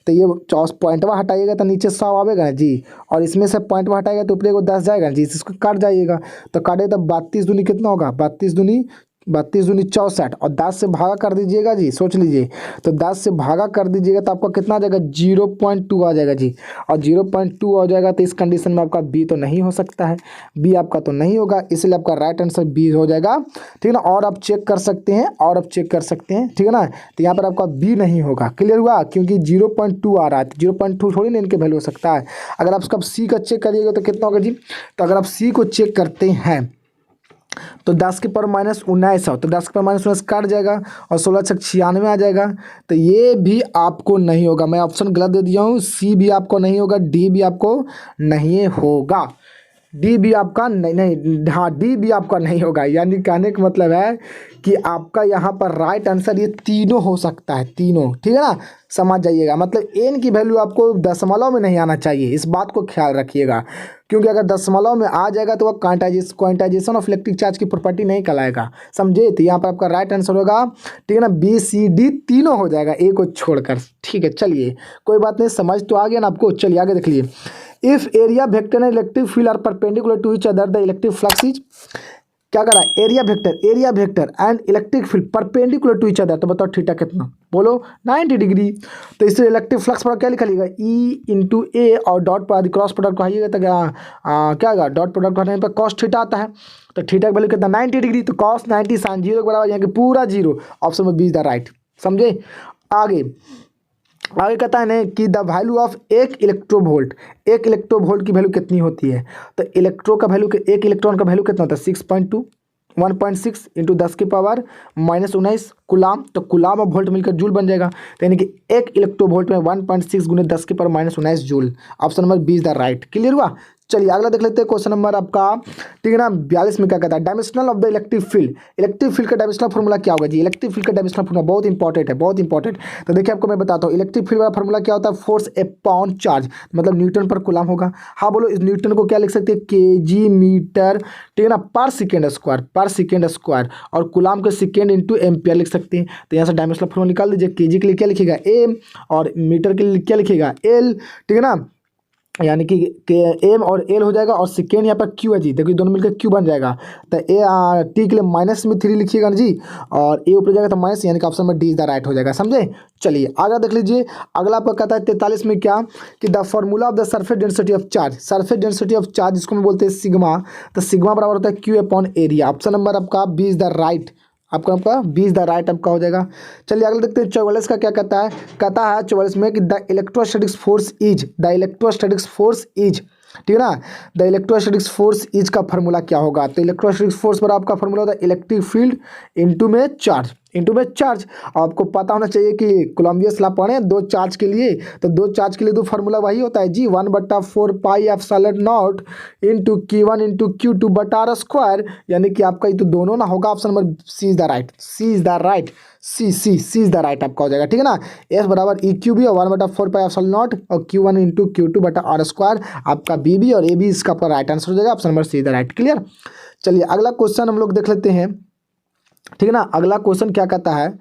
S1: तो ये पॉइंटवा हटाइएगा तो नीचे 100 आएगा ना जी, और इसमें से पॉइंटवा हटाएगा तो ऊपर को 10 जाएगा जी, इसको काट जाइएगा। तो काटे तो 32 दूनी कितना होगा, 32 दूनी 64, और 10 से भागा कर दीजिएगा जी, सोच लीजिए। तो 10 से भागा कर दीजिएगा तो आपका कितना आ जाएगा 0.2 आ जाएगा जी, और 0.2 आ जाएगा। तो इस कंडीशन में आपका बी तो नहीं हो सकता है, बी आपका तो नहीं होगा, इसलिए आपका राइट आंसर बी हो जाएगा। ठीक है ना। और आप चेक कर सकते हैं, ठीक है ना। तो यहाँ पर आपका बी नहीं होगा। क्लियर हुआ, क्योंकि 0.2 आ रहा है, तो 0.2 थोड़ी ना इनके वैल्यू हो सकता है। अगर आप उसका सी का चेक करिएगा तो कितना होगा जी, तो अगर आप सी को चेक करते हैं तो 10⁻⁹ हो, तो 10⁻⁹ कट जाएगा और 16 छक 96 आ जाएगा। तो ये भी आपको नहीं होगा, मैं ऑप्शन गलत दे दिया हूँ। सी भी आपको नहीं होगा, डी भी आपको नहीं होगा, डी भी आपका नहीं, हाँ डी भी आपका नहीं होगा। यानी कहने का मतलब है कि आपका यहाँ पर राइट आंसर ये तीनों हो सकता है, तीनों। ठीक है ना, समझ जाइएगा। मतलब एन की वैल्यू आपको दशमलव में नहीं आना चाहिए, इस बात को ख्याल रखिएगा, क्योंकि अगर दशमलव में आ जाएगा तो वह क्वांटाइजेशन ऑफ इलेक्ट्रिक चार्ज की प्रॉपर्टी नहीं कहलाएगा, समझे। तो यहाँ पर आपका राइट आंसर होगा, ठीक है ना, बी सी डी तीनों हो जाएगा, ए को छोड़कर। ठीक है, चलिए कोई बात नहीं, समझ तो आ गया ना आपको। चलिए आगे देख लीजिए। If area vector and electric field are perpendicular to each other the electric flux is, क्या करा, area vector and electric field perpendicular to each other, तो बताओ थीटा कितना, बोलो 90 डिग्री। तो इससे इलेक्ट्रिक फ्लक्स पर क्या लिखा लिएगा, ई इंटू ए, और डॉट पर क्रॉस प्रोडक्ट को आइएगा तो क्या आएगा, डॉट प्रोडक्ट हटाने पर कॉस थीटा आता है। तो थीटा का वैल्यू कितना 90 डिग्री, तो कॉस 90 साइन 0 के बराबर, यहाँ के पूरा 0, ऑप्शन में बी इज द राइट। समझे। आगे कहता है ना कि द वैल्यू ऑफ एक इलेक्ट्रोवोल्ट की वैल्यू कितनी होती है। तो एक इलेक्ट्रॉन का वैल्यू कितना होता है 6.2, 1.6 इंटू 10⁻⁻⁹ कूलाम। तो कूलाम और वोल्ट मिलकर जूल बन जाएगा। तो यानी कि एक इलेक्ट्रोवोल्ट में 1.6 × 10⁻⁻⁹ joule. Option number B is the right. Clear हुआ। चलिए अगला देख लेते हैं क्वेश्चन नंबर आपका, ठीक है ना, 42 में क्या कहता है, dimensional of the electric field का डायमेंशनल फॉर्मूला क्या होगा जी। इलेक्ट्रिक फील्ड का डायमेंशनल फॉर्मूला बहुत इंपॉर्टेंट। तो देखिए आपको मैं बताता हूँ, इलेक्ट्रिक फील्ड का फॉर्मूला क्या होता है, फोर्स अपॉन चार्ज, मतलब न्यूटन पर कूलाम होगा। हाँ बोलो, इस न्यूटन को क्या लिख सकते हैं, kg मीटर, ठीक है ना, पर सेकेंड स्क्वायर, और कूलाम के सेकेंड इंटू एम्पियर लिख सकते हैं। तो यहाँ से डायमेंशनल फॉर्मूला निकाल दीजिए। kg के लिए क्या लिखेगा m, और मीटर के लिए क्या लिखेगा l, ठीक है ना, यानी कि एम और एल हो जाएगा, और सेकेंड यहाँ पर क्यू है जी, देखिए दोनों मिलकर क्यू बन जाएगा। तो ए टी के लिए -3 लिखिएगा ना जी, और ए ऊपर जाएगा तो माइनस, यानी कि ऑप्शन में डी इज द राइट हो जाएगा। समझे। चलिए आगे देख लीजिए। अगला आपका कहता है 43 में क्या, कि the formula of the surface density of charge, जिसको हम बोलते हैं सिग्मा। तो सिग्मा बराबर होता है Q upon area. Option number आपका बी इज द राइट, आपका बी इज द राइट आपका हो जाएगा। चलिए अगले देखते हैं 44 का क्या कहता है। 44 में कि द इलेक्ट्रोस्टैटिक्स फोर्स इज, ठीक है ना, द इलेक्ट्रोस्टैटिक्स फोर्स इज का फॉर्मूला क्या होगा। तो इलेक्ट्रोस्टैटिक्स फोर्स पर आपका फॉर्मूला होता है इलेक्ट्रिक फील्ड इंटू में चार्ज, इनटू में चार्ज। आपको पता होना चाहिए कि कोलम्बियस लॉ पढ़े दो चार्ज के लिए, तो दो चार्ज के लिए तो फार्मूला वही होता है जी, 1/4 pi epsilon not into Q1 into Q2 बटा आर स्क्वायर। यानी कि आपका ये तो दोनों ना होगा, option number C is the right, C is the right, C is the right आपका हो जाएगा, ठीक है ना। एस बराबर ई क्यू बी और 1/4 पाई एप्सिलॉन नॉट और Q1 इंटू Q2 बटा आर स्क्वायर, आपका बी बी और ए बी इसका आपका राइट आंसर हो जाएगा, option number C is the right. Clear. चलिए अगला क्वेश्चन हम लोग देख लेते हैं, ठीक है ना। अगला क्वेश्चन क्या कहता है,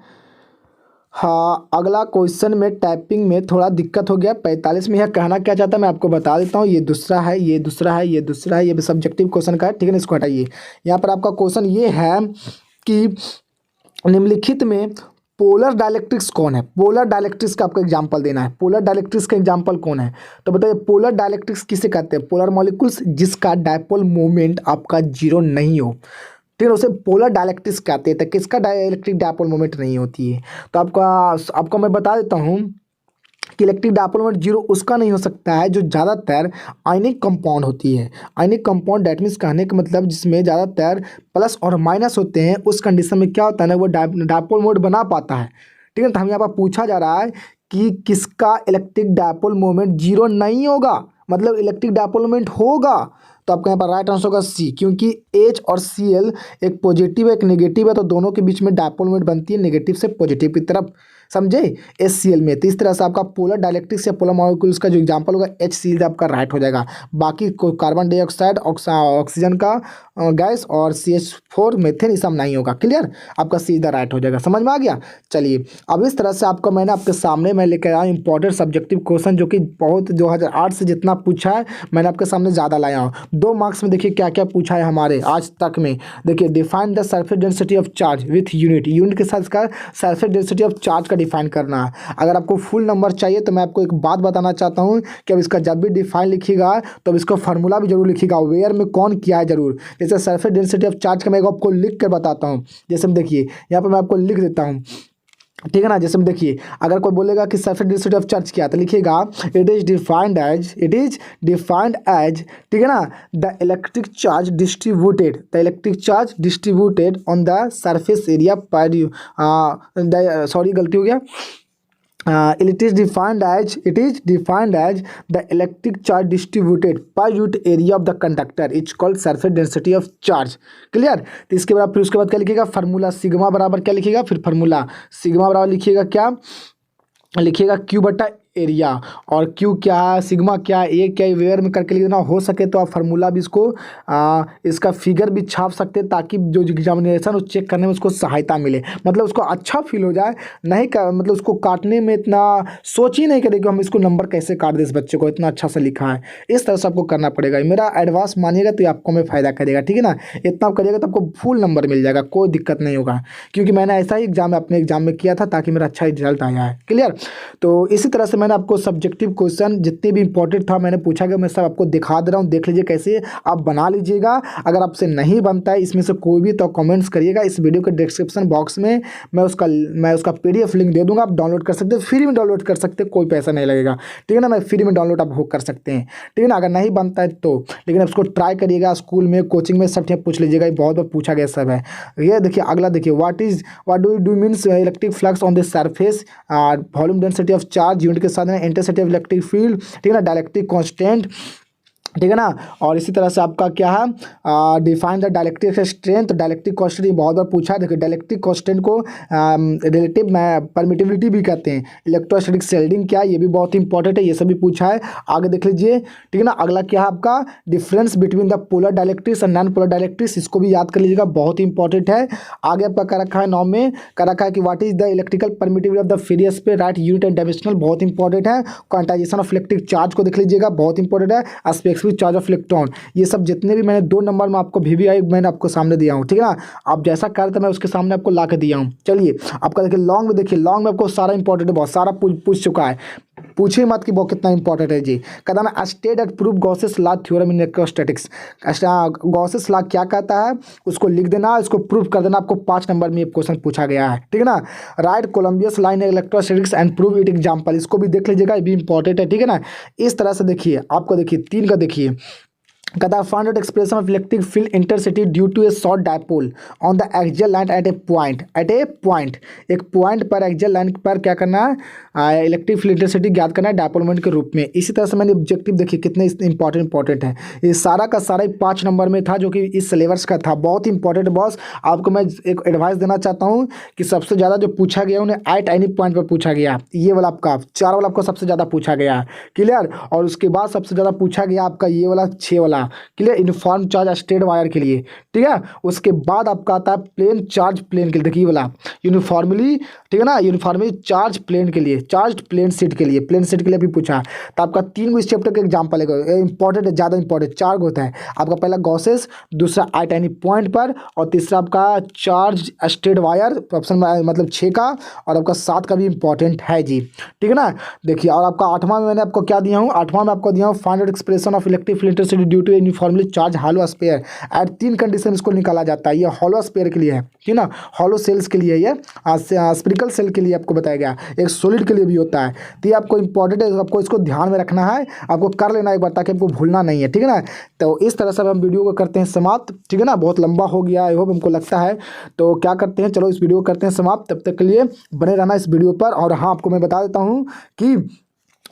S1: हाँ अगला क्वेश्चन में टाइपिंग में थोड़ा दिक्कत हो गया। 45 में यह कहना क्या चाहता है मैं आपको बता देता हूँ। ये दूसरा है, ये दूसरा है, ये दूसरा है, ये भी सब्जेक्टिव क्वेश्चन का है, ठीक है ना। इसको हटाइए। यहाँ पर आपका क्वेश्चन ये है कि निम्नलिखित में पोलर डायलेक्ट्रिक्स कौन है। पोलर डायलेक्ट्रिक्स का आपको एग्जांपल देना है। पोलर डायलेक्ट्रिक्स का एग्जांपल कौन है, तो बताइए पोलर डायलेक्ट्रिक्स किसे कहते हैं। पोलर मॉलिक्यूल्स जिसका डायपोल मोमेंट आपका जीरो नहीं हो, ठीक है, उसे पोलर डायलेक्ट्रिक्स कहते हैं। तो किसका डाइलेक्ट्रिक डायपोल मोमेंट नहीं होती है, तो आपको मैं बता देता हूँ कि इलेक्ट्रिक डायपोल मोमेंट जीरो उसका नहीं हो सकता है जो ज़्यादातर आयनिक कंपाउंड होती है। आयनिक कंपाउंड डैट मीन्स कहने का मतलब जिसमें ज़्यादातर प्लस और माइनस होते हैं, उस कंडीशन में क्या होता है ना, वो डायपोल मोमेंट बना पाता है, ठीक है। तो हम यहाँ पर पूछा जा रहा है कि किसका इलेक्ट्रिक डायपोल मोमेंट जीरो नहीं होगा, मतलब इलेक्ट्रिक डायपोल मोमेंट होगा। तो आपका यहाँ पर राइट आंसर होगा सी, क्योंकि H और Cl एक पॉजिटिव है एक नेगेटिव है, तो दोनों के बीच में डायपोल मोमेंट बनती है नेगेटिव से पॉजिटिव की तरफ, समझे, HCl में। तो इस तरह से आपका पोलर डायलेक्ट्रिक्स या पोलर मॉलिक्यूल्स का जो एग्जांपल होगा HCl आपका राइट हो जाएगा। बाकी कार्बन डाइऑक्साइड, ऑक्सीजन का गैस और CH4 मीथेन ये सब नहीं होगा। क्लियर, आपका सीधा राइट हो जाएगा। समझ में आ गया। चलिए अब इस तरह से आपका मैंने आपके सामने मैं लेकर आया इंपॉर्टेंट सब्जेक्टिव क्वेश्चन, जो कि बहुत 2008 से जितना पूछा है मैंने आपके सामने ज़्यादा लाया हूँ। 2 मार्क्स में देखिए क्या क्या पूछा है हमारे आज तक में। देखिए define the surface density of charge with unit के साथ इसका सरफेस डेंसिटी ऑफ चार्ज का डिफाइन करना है। अगर आपको फुल नंबर चाहिए तो मैं आपको एक बात बताना चाहता हूँ कि अब इसका जब भी डिफाइन लिखिएगा तो अब इसका फार्मूला भी जरूर लिखिएगा, वेयर में कौन किया है जरूर। जैसे सरफेस डेंसिटी ऑफ चार्ज का मैं आपको लिख कर बताता हूँ। जैसे देखिए यहाँ पर मैं आपको लिख देता हूँ, ठीक है ना। जैसे देखिए अगर कोई बोलेगा कि सरफेस डेंसिटी ऑफ चार्ज क्या, तो लिखिएगा इट इज डिफाइंड एज, ठीक है ना, the electric charge distributed on the surface area पर सॉरी गलती हो गया, it is defined as the electric charge distributed per unit area of the conductor, it's called surface density of charge। Clear. तो इसके बाद फिर उसके बाद क्या लिखिएगा, फार्मूला सिग्मा बराबर क्या लिखिएगा, फिर फार्मूला सिग्मा बराबर लिखिएगा क्या लिखिएगा Q बटा एरिया, और Q क्या है सिग्मा क्या है ए क्या है, वेयर में करके लिख देना। हो सके तो आप फार्मूला भी इसको इसका फिगर भी छाप सकते हैं, ताकि जो एग्जामिनेशन उस चेक करने में उसको सहायता मिले, मतलब उसको अच्छा फील हो जाए। नहीं कर मतलब उसको काटने में इतना सोच ही नहीं करे कि हम इसको नंबर कैसे काट दें, इस बच्चे को इतना अच्छा से लिखा है। इस तरह से आपको करना पड़ेगा। मेरा एडवांस मानिएगा तो आपको में फ़ायदा करेगा, ठीक है ना। इतना करिएगा तो आपको फुल नंबर मिल जाएगा, कोई दिक्कत नहीं होगा, क्योंकि मैंने ऐसा ही एग्जाम अपने एग्जाम में किया था ताकि मेरा अच्छा रिजल्ट आया है। क्लियर। तो इसी तरह से मैंने आपको सब्जेक्टिव क्वेश्चन जितने भी इंपॉर्टेंट था मैंने पूछा गया, मैं सब आपको दिखा दे रहा हूँ। देख लीजिए कैसे आप बना लीजिएगा। अगर आपसे नहीं बनता है इसमें से कोई भी तो कमेंट्स करिएगा। इस वीडियो के डिस्क्रिप्शन बॉक्स में मैं उसका PDF लिंक दे दूंगा, आप डाउनलोड कर सकते हैं, फ्री में डाउनलोड कर सकते हैं, कोई पैसा नहीं लगेगा, ठीक है ना। मैं फ्री में डाउनलोड आप कर सकते हैं, ठीक है ना। अगर नहीं बनता है तो, लेकिन आप उसको ट्राई करिएगा, स्कूल में कोचिंग में सब पूछ लीजिएगा, बहुत बार पूछा गया सब है। ये देखिए अगला देखिए, what do means electric flux on the surface, volume density of charge, unit के साथ इंटेंसिटी ऑफ इलेक्ट्रिक फील्ड, ठीक है ना, डायलेक्ट्रिक कांस्टेंट, ठीक है ना। और इसी तरह से आपका क्या है, define the dielectric strength, dielectric constant बहुत बार पूछा है। देखिए डायलेक्ट्रिक कांस्टेंट को रिलेटिव परमिटिविटी भी कहते हैं। इलेक्ट्रोस्टैटिक शेल्डिंग क्या है, ये भी बहुत इंपॉर्टेंट है, ये सभी पूछा है। आगे देख लीजिए, ठीक है ना। अगला क्या है आपका, difference between the polar dielectrics और नॉन पोलर डायलेक्ट्रिक्स, इसको भी याद कर लीजिएगा, बहुत इंपॉर्टेंट है। आगे आपका कर रखा है 9 में कर रखा है कि what is the electrical permittivity of the furious पे राइट यूनिट एंड डायमेंशनल, बहुत इंपॉर्टेंट है। क्वांटाइजेशन ऑफ इलेक्ट्रिक चार्ज को देख लीजिएगा, बहुत इंपॉर्टेंट है। एस्पेक्ट चार्ज ऑफ इलेक्ट्रॉन, ये सब जितने भी मैंने 2 नंबर में आपको VVI मैंने आपको सामने दिया हूँ, ठीक है ना। आप जैसा कर रहे थे मैं उसके सामने आपको ला के दिया हूँ। चलिए आपका देखिए लॉन्ग में, देखिए लॉन्ग में आपको सारा इंपॉर्टेंट है, बहुत सारा पूछ चुका है, पूछे मत कि वो कितना इंपॉर्टेंट है जी। कहता ना state and prove Gauss's law theorem in electrostatics, Gauss's law क्या कहता है उसको लिख देना, इसको प्रूव कर देना। आपको 5 नंबर में ये क्वेश्चन पूछा गया है, ठीक है ना। Right coulomb's law in electrostatics and prove it example, इसको भी देख लीजिएगा, ये भी इंपॉर्टेंट है, ठीक है ना। इस तरह से देखिए आपको देखिए 3 का देखिए कहता है find out expression of electric field intensity due to a short dipole on the axial line at a point एक पॉइंट पर एक्सियल लाइन पर क्या करना है, इलेक्ट्रिक फील्ड इंटरसिटी ज्ञात करना है डायपोल मोमेंट के रूप में। इसी तरह से मैंने ऑब्जेक्टिव देखिए कितने इंपॉर्टेंट है। ये सारा का सारा 5 नंबर में था जो कि इस सिलेबस का था, बहुत ही इंपॉर्टेंट बॉस। आपको मैं एक एडवाइस देना चाहता हूँ कि सबसे ज़्यादा जो पूछा गया उन्हें एट एनी पॉइंट पर पूछा गया, ये वाला आपका 4 वाला आपको सबसे ज़्यादा पूछा गया, क्लियर। और उसके बाद सबसे ज़्यादा पूछा गया आपका ये वाला 6 वाला, clear, uniform charge straight wire के लिए, ठीक है। उसके बाद आपका आता है प्लेन चार्ज प्लेन के लिए, देखिए वाला यूनिफॉर्मली, ठीक है ना, यूनिफॉर्मली चार्ज प्लेन के लिए, चार्ज प्लेन शीट के लिए, प्लेन शीट के लिए भी पूछा। तो आपका 3 गो इस चैप्टर के एग्जाम्पल है, इंपॉर्टेंट है, ज़्यादा इंपॉर्टेंट 4 गो होता है आपका। पहला गॉसेस, दूसरा एट एनी पॉइंट पर, और तीसरा आपका चार्ज स्ट्रेट वायर, ऑप्शन मतलब 6 का, और आपका 7 का भी इंपॉर्टेंट है जी, ठीक है ना। देखिए और आपका 8वां में मैंने आपको क्या दिया हूँ, 8वां में आपको दिया हूँ find out expression of electric field intensity due to uniformly charge hollow sphere. At 3 condition इसको निकाला जाता है। ये हॉलो स्फीयर के लिए है, ठीक ना, हॉलो सेल्स के लिए, ये स्फेरिकल सेल के लिए आपको बताया गया, एक सॉलिड के लिए भी होता है। तो ये आपको इंपॉर्टेंट है, आपको इसको ध्यान में रखना है, आपको कर लेना एक बार ताकि आपको भूलना नहीं है, ठीक है ना। तो इस तरह से हम वीडियो को करते हैं समाप्त, ठीक है ना, बहुत लंबा हो गया आई होप हमको लगता है। तो क्या करते हैं, चलो इस वीडियो को करते हैं समाप्त, तब तक के लिए बने रहना इस वीडियो पर। और हाँ, आपको मैं बता देता हूँ कि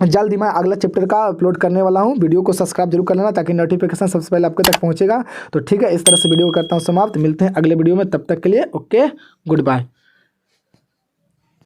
S1: जल्द ही मैं अगला चैप्टर का अपलोड करने वाला हूँ, वीडियो को सब्सक्राइब जरूर कर लेना ताकि नोटिफिकेशन सबसे पहले आपके तक पहुँचेगा। तो ठीक है, इस तरह से वीडियो को करता हूँ समाप्त, मिलते हैं अगले वीडियो में, तब तक के लिए ओके, गुड बाय।